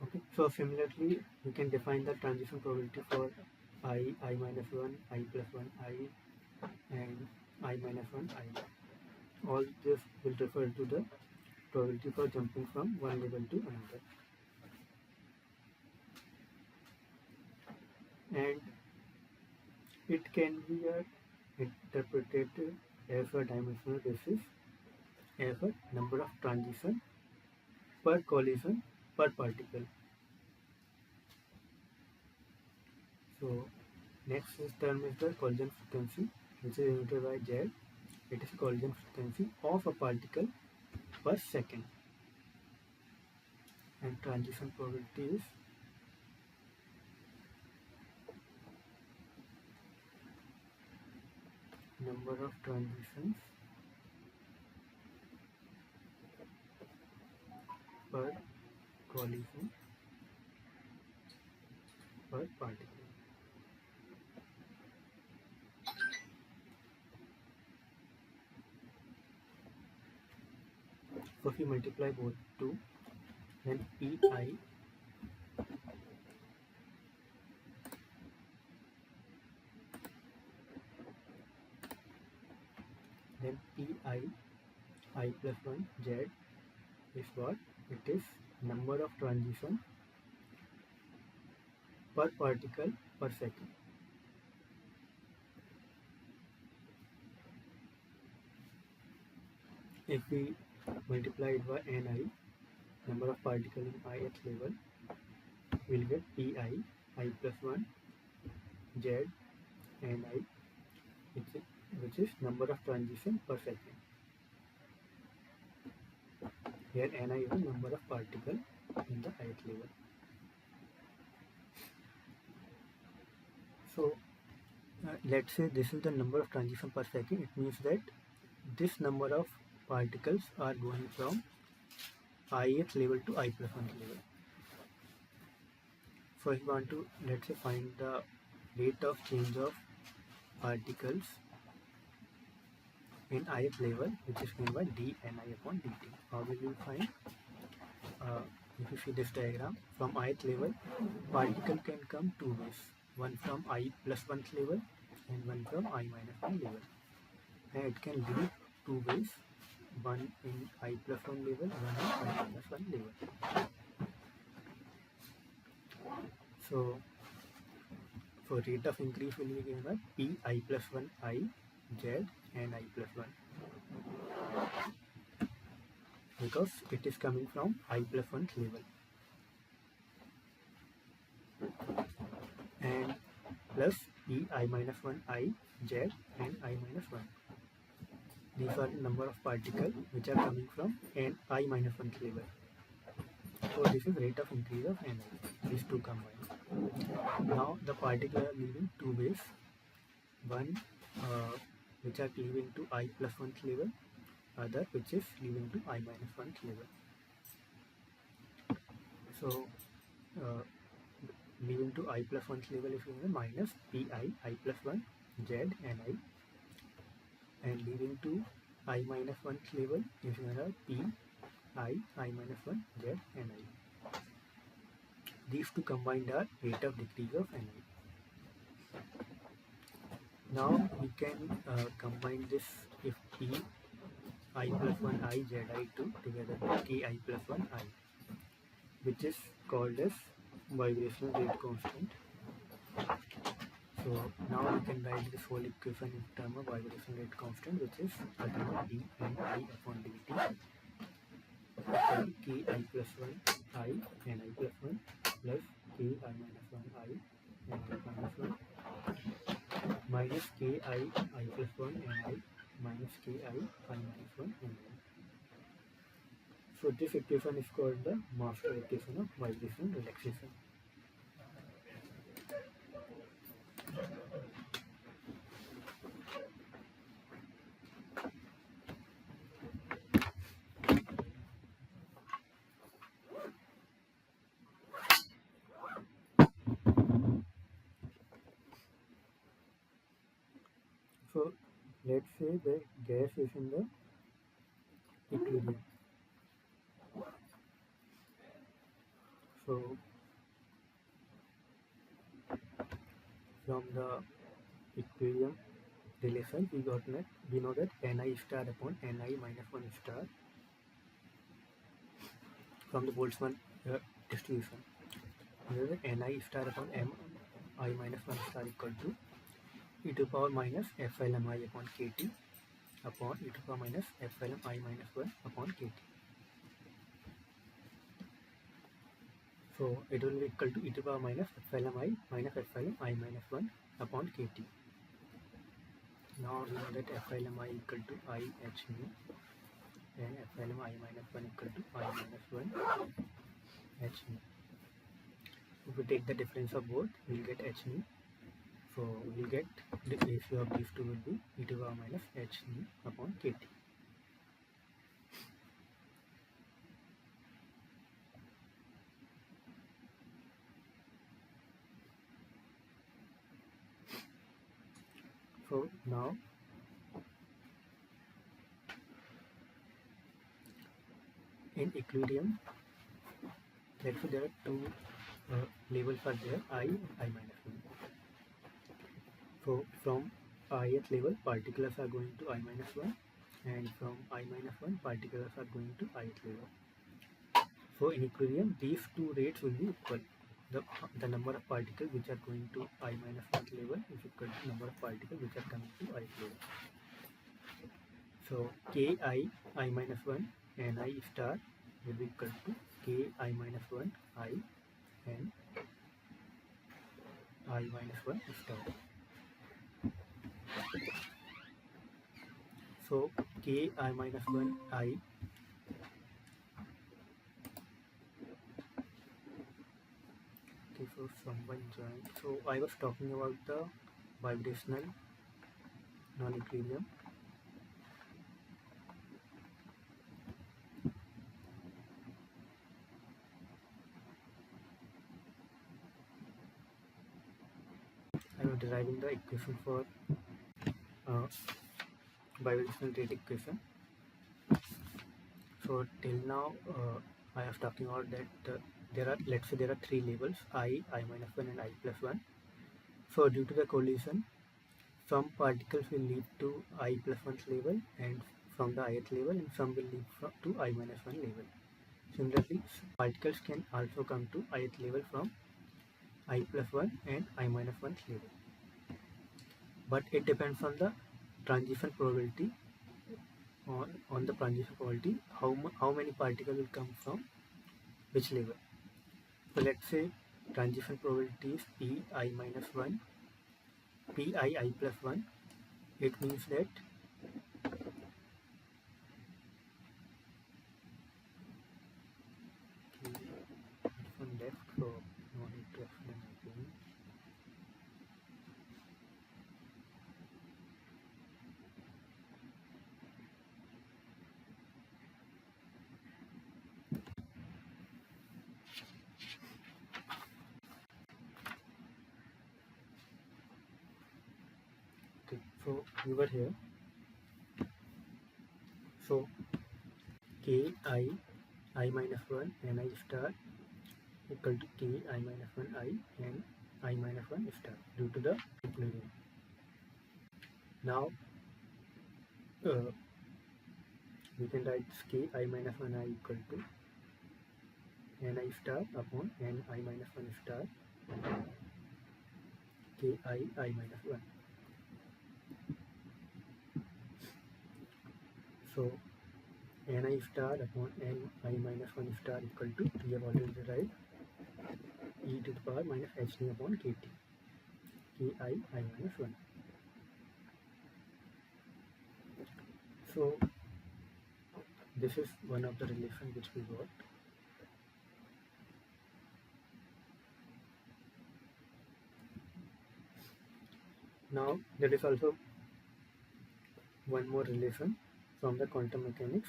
A: Okay, so similarly, you can define the transition probability for I minus 1, I plus 1, I, and I minus 1, I. All this will refer to the probability for jumping from one level to another. And it can be interpreted as a dimensional basis as a number of transition per collision per particle. So next term is the collision frequency, which is denoted by Z. It is collision frequency of a particle per second, and transition probability is number of transitions per collision per particle. So if you multiply both two, then EI I plus 1 Z is what? It is number of transition per particle per second. if we multiply it by ni, number of particles in ith level, we'll get pi I plus 1 z ni, which is number of transition per second. Here ni is the number of particles in the ith level. So let's say this is the number of transition per second. It means that this number of particles are going from ith level to I plus 1 level. So if you want to, let's say, find the rate of change of particles in ith level, which is given by dni upon dt. How will you find? If you see this diagram, from ith level, particle can come two ways. One from I plus 1 level and one from I minus 1 level. And it can leave two ways, one in I plus 1 level, one in I minus 1 level. So for rate of increase will be given by p I plus 1 I z and I plus 1, because it is coming from I plus 1 level, and plus p I minus 1 I z and I minus 1. These are the number of particles which are coming from n I minus 1 level. So this is rate of increase of ni, these two combined. Now the particles are leaving two ways, one which are leaving to I plus 1 level, other which is leaving to I minus 1 level. So leaving to I plus 1 level is given minus pi I plus 1 z ni, and leaving to I minus 1 level is given p I minus 1 z ni. These two combined are rate of decrease of ni. Now we can combine this if p I plus 1 I z I2 together with k I plus 1 I, which is called as vibrational rate constant. So now we can write this whole equation in terms of vibrational rate constant, which is nothing but dni upon dt k I plus 1 I and I plus 1 plus k I minus 1 I and I minus 1 minus k I plus 1 and I minus k I minus 1 and I. So this equation is called the master equation of vibration relaxation. So let's say the gas is in the equilibrium. So from the equilibrium relation we know that ni star upon ni minus 1 star from the Boltzmann distribution. Ni star upon m I minus 1 star equal to e to power minus f lm I upon kt upon e to power minus f lm I minus 1 upon kt. So it will be equal to e to power minus f lm I minus f lm I minus 1 upon kt. Now we know that f lm I equal to I h mu and f lm I minus 1 equal to I minus 1 h mu. If we take the difference of both, we will get h mu. So we will get the ratio of these two will be e to the power minus h mu upon kt. So now in equilibrium, let's say there are two levels are there, I minus 1. So from ith level, particles are going to I minus 1, and from I minus 1, particles are going to ith level. So in equilibrium, these two rates will be equal. The number of particles which are going to I minus 1 level is equal to number of particles which are coming to ith level. So ki I minus 1 and I star will be equal to ki minus 1 I and I minus 1 star. So ki minus 1 I. Okay, so someone joined. So I was talking about the vibrational non-equilibrium. I was deriving the equation for vibrational rate equation. So till now I was talking about that there are, let's say there are three levels, I minus 1 and I plus 1. So due to the collision, some particles will lead to I plus 1 level and from the ith level, and some will lead to I minus 1 level. Similarly, particles can also come to ith level from I plus 1 and I minus 1 level. But it depends on the transition probability, on the transition probability, how many particles will come from which level. So let's say transition probability is Pi minus 1, Pii plus 1. It means that one left, so no need to explain again. Okay, so we were here. So Ki I minus 1 and I star equal to Ki minus 1 I and I minus 1 star due to the equilibrium. Now we can write Ki minus 1 I equal to Ni star upon Ni minus 1 star Ki minus 1. So Ni star upon Ni minus 1 star equal to, we have already derived, e to the power minus h upon kt, Ki minus 1. So this is one of the relation which we got. Now there is also one more relation from the quantum mechanics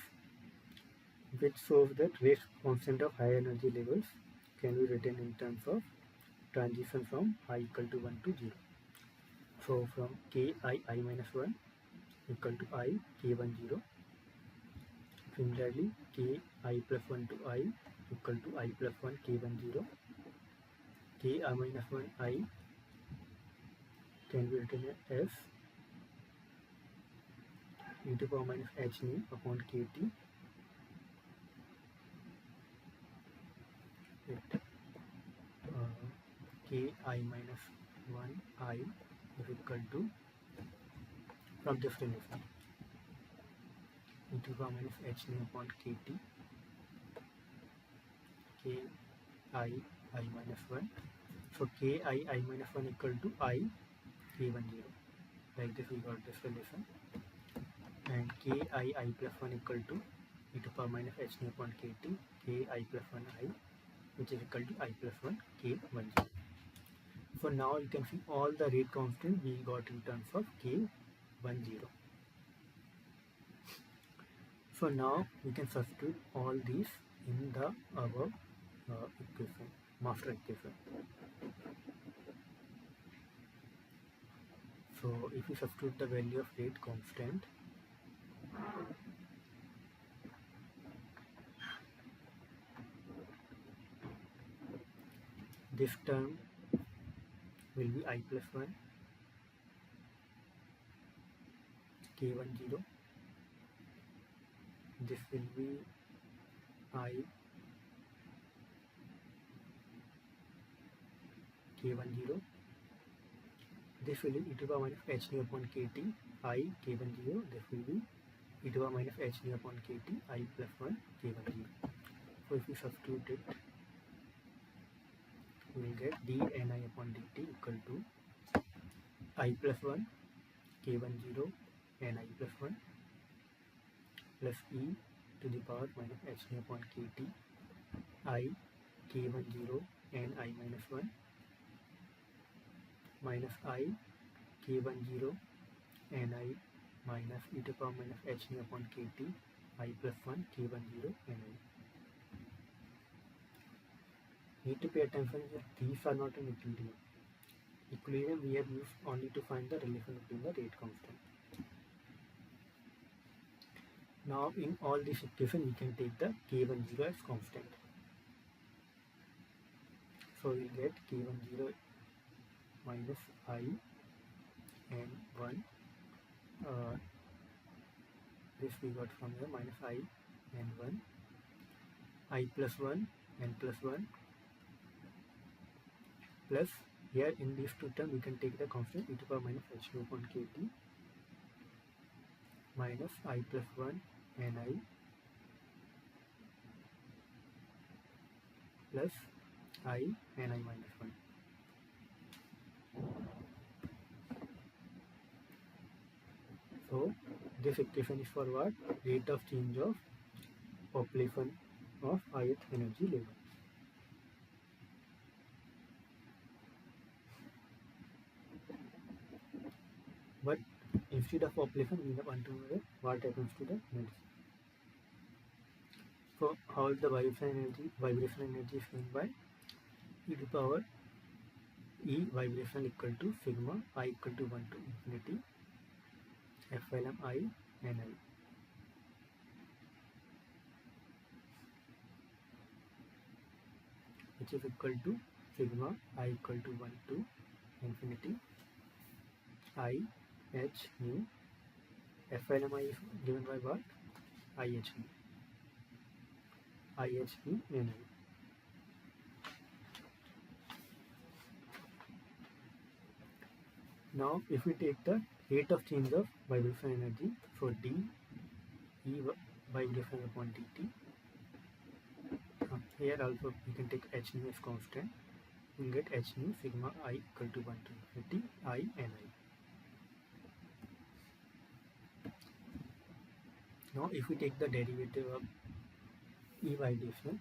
A: which shows that rate constant of high energy levels can be written in terms of transition from I equal to 1 to 0. So from Ki minus 1 equal to I K1 0. Similarly, Ki plus 1 to I equal to I plus 1 K1 0. Ki minus 1 I can be written as e to the power minus h nu upon kt. Ki minus 1 I is equal to, from this relation, e to the power minus h nu upon kt Ki minus 1. So Ki minus 1 equal to I K1 0. Like this we got this relation. And Ki plus 1 equal to e to the power minus h nu upon kt Ki plus 1 I, which is equal to I plus 1 K1 0. So now you can see all the rate constant we got in terms of K1 0. So now we can substitute all these in the above equation, master equation. So if we substitute the value of rate constant, this term will be I plus 1 K1 0. This will be I K1 0. This will be e to the power minus h nu upon kt I K1 0. This will be e to the power minus h nu upon kt I plus 1 k1 0. So if we substitute it, we will get dni upon dt equal to I plus 1 k1 0 ni plus 1 plus e to the power minus h nu upon kt I k1 0 ni minus 1 minus I k1 0 ni minus e to the power minus h nu upon kt I plus 1 k1 0 ni. Need to pay attention that these are not an equilibrium. Equilibrium we have used only to find the relation between the rate constant. Now in all these equations we can take the k1 0 as constant. So we'll get k1 0 minus I and 1. This we got from here minus I and 1. I plus 1 and plus 1 plus here in these two terms we can take the constant e to the power minus h nu upon kt minus I plus 1 ni plus I ni minus 1. So this equation is for what? Rate of change of population of ith energy level. But instead of population we want to know what happens to the energy. So how is the vibration energy is given by e to the power E vibration equal to sigma I equal to 1 to infinity epsilon I ni, which is equal to sigma I equal to 1 to infinity I h nu. Epsilon I is given by what? I h nu. I h nu ni. Now if we take the rate of change of vibration energy, so d e vibration upon dt, here also we can take h nu as constant. We will get h nu sigma I equal to 1 to infinity I ni. Now if we take the derivative of e vibration,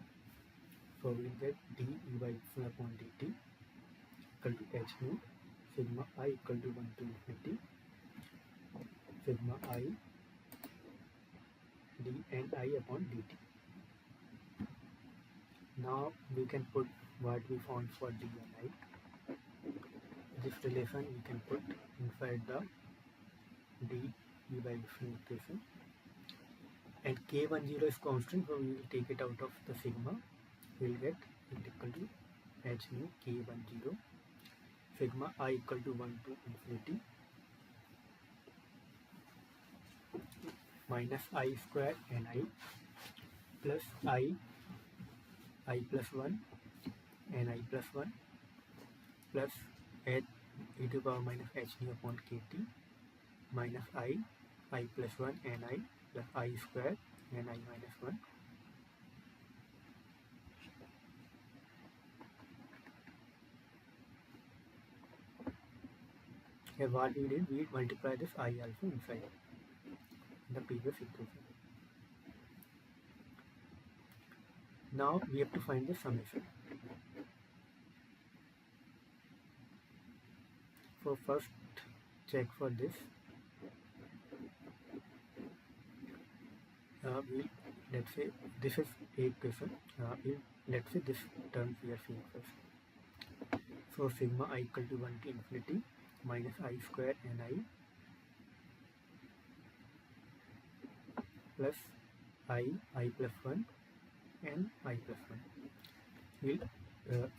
A: so we will get d e vibration upon dt equal to h nu sigma I equal to 1 to infinity sigma I dni upon dt. Now we can put what we found for dni. This relation we can put inside the d e vibration equation, and k10 is constant, so we will take it out of the sigma. We will get it equal to h nu k10 sigma I equal to 1 to infinity minus I square ni plus I plus 1 ni plus 1 plus h e to the power minus h nu upon kt minus I plus 1 ni plus I square ni minus 1. Here what we did, we multiply this I also inside the previous equation. Now we have to find the summation. So first check for this. Let's say this is a equation. Let's say this term we are seeing first. So sigma I equal to 1 to infinity minus I square ni plus I plus 1 and I plus 1. We'll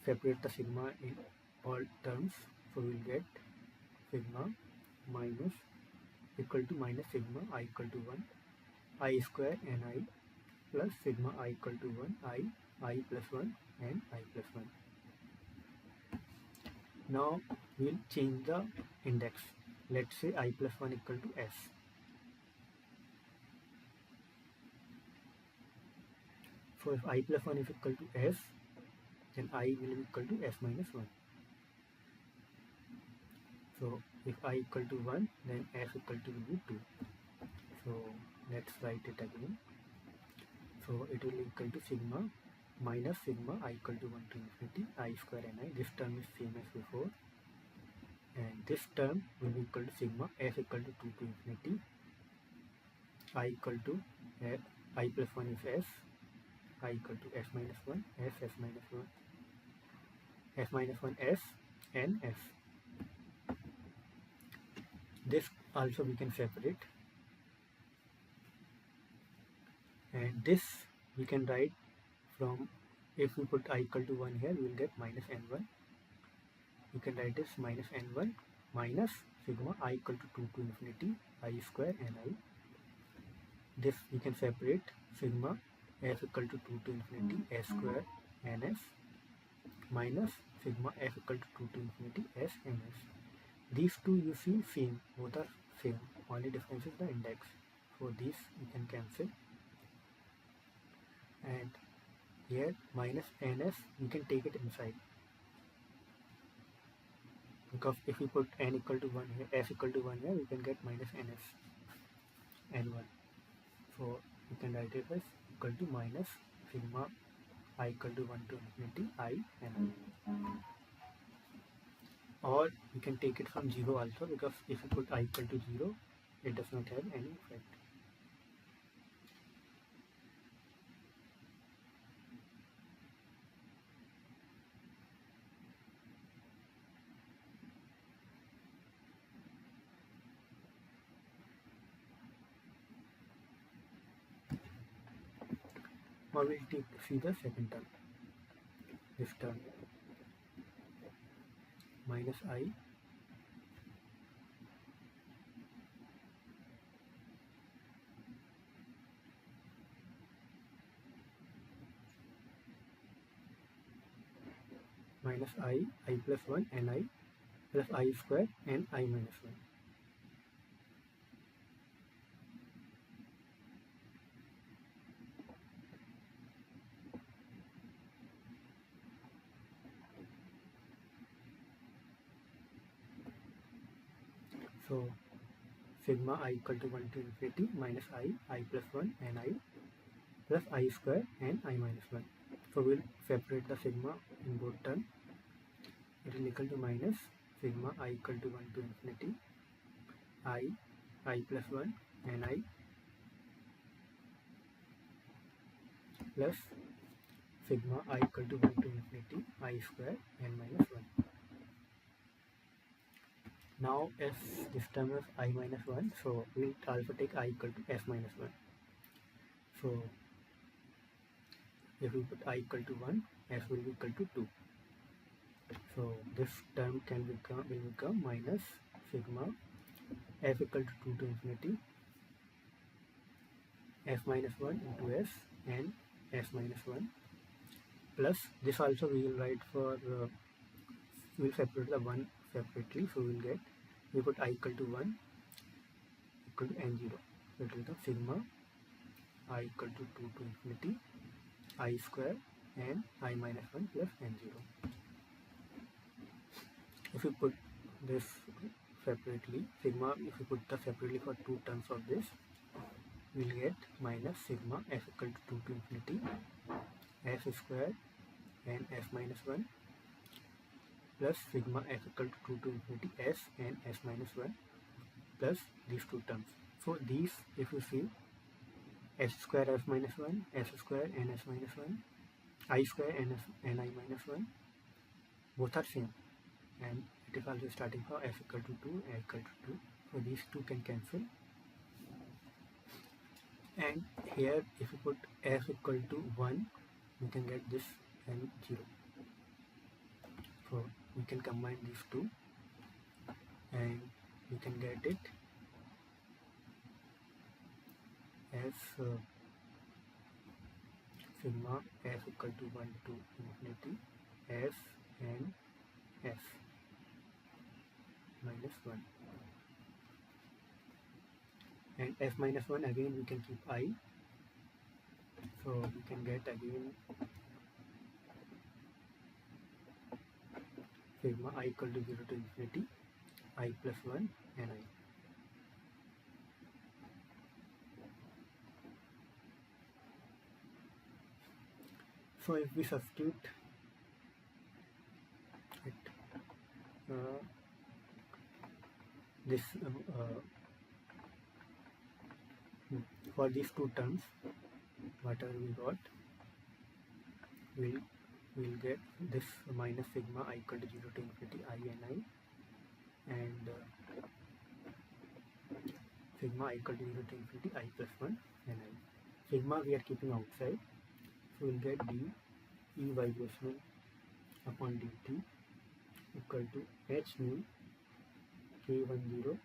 A: separate the sigma in all terms. So we'll get sigma minus equal to minus sigma I equal to 1 I square ni plus sigma I equal to 1 I plus 1 and I plus 1. Now we'll change the index. Let's say I plus 1 equal to s. So if I plus 1 is equal to s, then I will be equal to s minus 1. So if I equal to 1, then s equal to will be 2. So let's write it again. So it will equal to sigma minus sigma I equal to 1 to infinity I square n I. This term is same as before. And this term will be equal to sigma s equal to 2 to infinity I equal to I plus 1 is s, I equal to s minus 1, s minus 1, s minus 1 s and s. This also we can separate, and this we can write from, if we put I equal to 1 here, we will get minus n1. You can write this minus n1 minus sigma I equal to 2 to infinity I square ni. This we can separate, sigma s equal to 2 to infinity s square ns minus sigma f equal to 2 to infinity s ns. These two you see same, both are same, only difference is the index. So these you can cancel, and here minus ns you can take it inside, because if we put n equal to 1 here, s equal to 1 here, we can get minus ns n1. So you can write it as equal to minus sigma I equal to 1 to infinity I n. Or you can take it from 0 also, because if you put I equal to 0, it does not have any effect. Now we'll see the second term. This term minus I minus I plus 1 and I plus I square and I minus 1. So sigma I equal to 1 to infinity minus I plus 1 and I plus I square and I minus 1. So we'll separate the sigma in both terms. It will equal to minus sigma I equal to 1 to infinity I plus 1 and I plus sigma I equal to 1 to infinity I square and minus 1. Now as this term is I minus 1, so we'll also take I equal to s minus 1. So if we put I equal to 1, s will be equal to 2. So this term will become minus sigma f equal to 2 to infinity f minus 1 into s and s minus 1, plus this also we will write for we will separate the 1 separately. So we will get, we put I equal to 1 equal to n0, so it will become sigma I equal to 2 to infinity I square and I minus 1 plus n0. If you put this separately, sigma, if you put the separately for two terms of this, we will get minus sigma f equal to 2 to infinity s square and s minus 1 plus sigma f equal to 2 to infinity s and s minus 1 plus these two terms. So these, if you see, s square s minus 1, s square and s minus 1, I square and I minus 1, both are same, and it is also starting from f equal to 2, a equal to 2. So these two can cancel, and here if you put f equal to 1, we can get this and 0. So we can combine these two and we can get it as sigma f equal to 1 to infinity s and s minus 1, and s minus 1 again we can keep I. So we can get again sigma I equal to 0 to infinity I plus 1 and I. So if we substitute it, this for these two terms, whatever we got, we'll get this minus sigma I equal to 0 to infinity I and I, and sigma I equal to 0 to infinity I plus 1 and I. Sigma we are keeping outside, so we'll get d e vibrational upon dt equal to h mu k10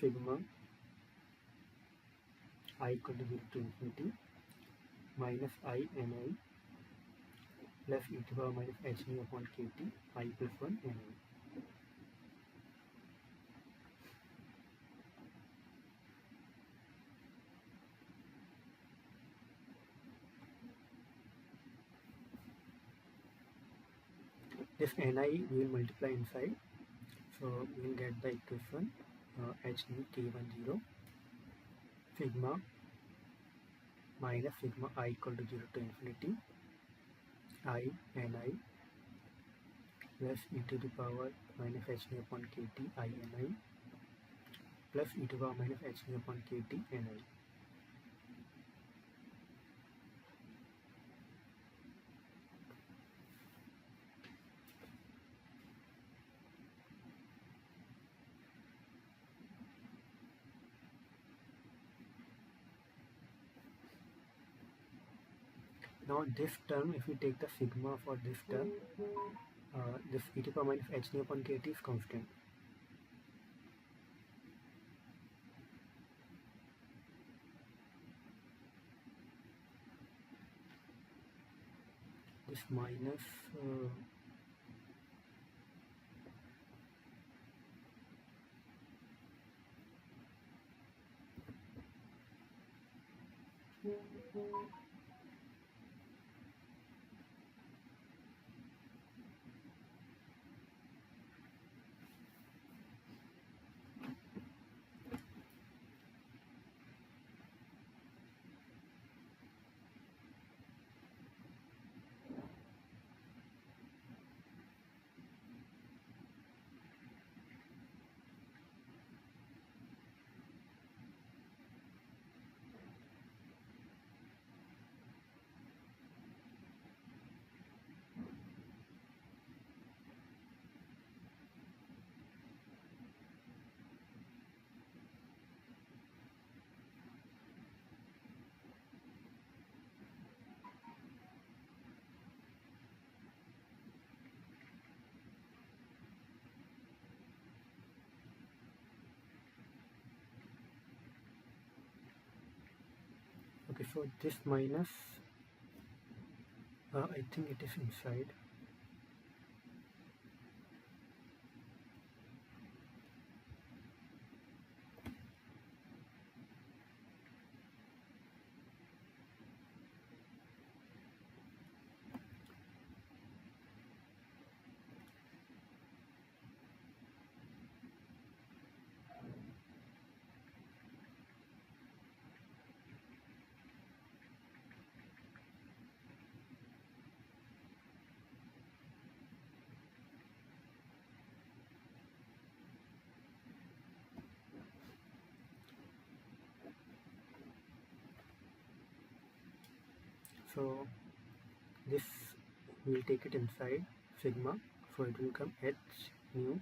A: sigma I equal to 0 to infinity minus I n I plus e to the power minus h mu upon kt I plus 1 n I. This ni we will multiply inside, so we will get the equation h mu k10 sigma minus sigma I equal to 0 to infinity I n I plus e to the power minus h mu upon kt I n I plus e to the power minus h mu upon kt n I. Now this term, if we take the sigma for this term, this e to the power minus h nu upon kt is constant. This minus okay, so this minus I think it is inside. So this we will take it inside sigma, so it will become h mu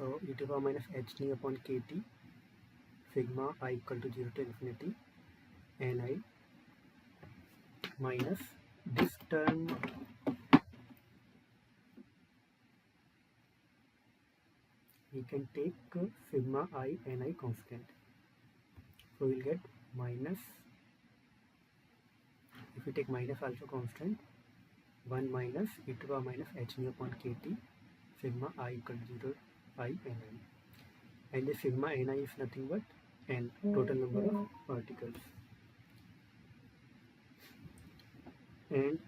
A: So e to the power minus h nu upon kt sigma I equal to 0 to infinity ni minus this term we can take sigma I ni constant. So we'll get minus, if we take minus also constant, 1 minus e to the power minus h nu upon kt sigma I equal to 0 I ni. And the sigma ni is nothing but n, total number of particles. And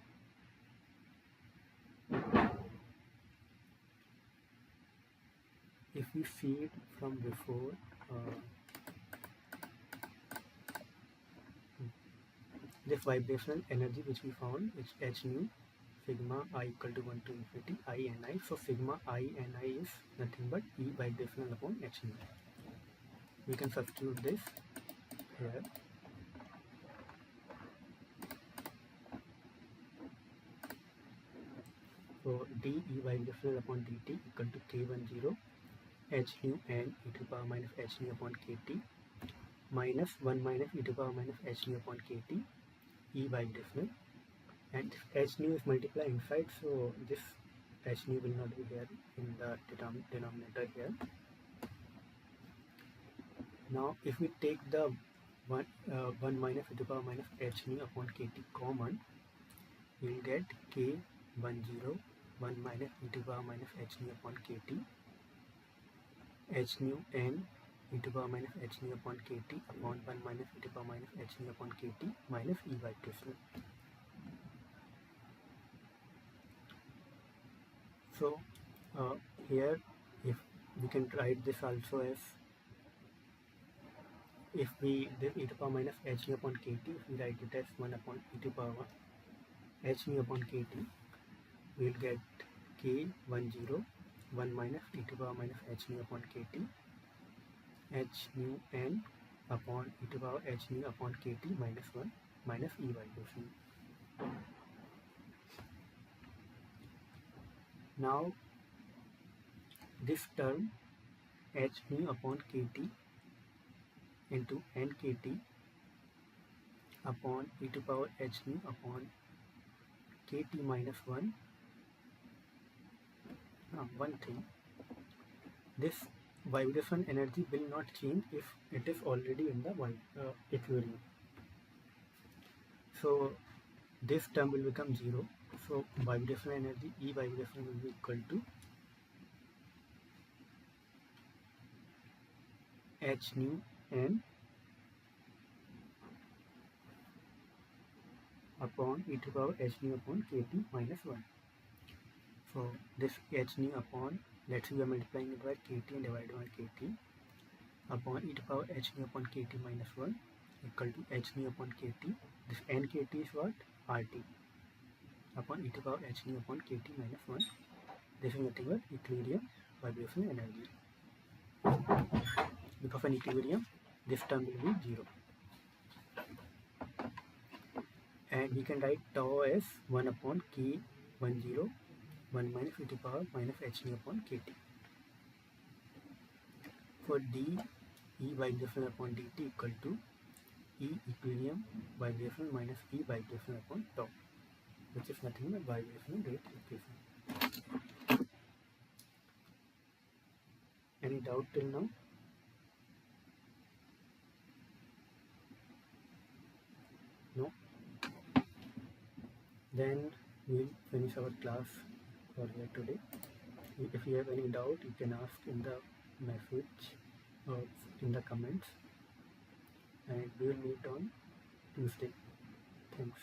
A: if we see it from before, this vibrational energy which we found is h nu sigma I equal to 1 to infinity I ni. So sigma I ni is nothing but E vibrational upon h nu. We can substitute this here. So d E vibrational upon dt equal to k10 h nu n e to the power minus h nu upon kt minus 1 minus e to the power minus h nu upon kt E vibrational, and h nu is multiplied inside, so this h nu will not be here in the denominator here. Now if we take the 1 minus e to the power minus h nu upon kt common, we will get k10 1 minus e to the power minus h nu upon kt h nu n e to the power minus h nu upon kt upon 1 minus e to the power minus h nu upon kt minus E vibrational. So here if we can write this also as, if we this e to the power minus h nu upon kt, if we write it as 1 upon e to the power h nu upon kt, we will get k10 1 minus e to the power minus h nu upon kt h nu n upon e to the power h nu upon kt minus 1 minus E vibration. Now this term h nu upon kt into nkt upon e to the power h nu upon kt minus 1. One thing, this vibration energy will not change if it is already in the equilibrium. So this term will become 0. So vibrational energy E vibration will be equal to h nu n upon e to the power h nu upon kt minus 1. So this h nu upon, let's say we are multiplying it by kt and divided by kt upon e to the power h nu upon kt minus 1 equal to h nu upon kt. This nkt is what? RT upon e to the power h nu upon kt minus 1. This is nothing but equilibrium vibrational energy. Because of equilibrium, this term will be 0. And we can write tau as 1 upon k10 1 minus e to the power minus h nu upon kt. For d E vibration upon dt equal to E equilibrium vibration minus E vibration upon tau, which is nothing but vibrational rate equation. Any doubt till now? No? Then we'll finish our class for here today. If you have any doubt, you can ask in the message or in the comments, and we will meet on Tuesday. Thanks.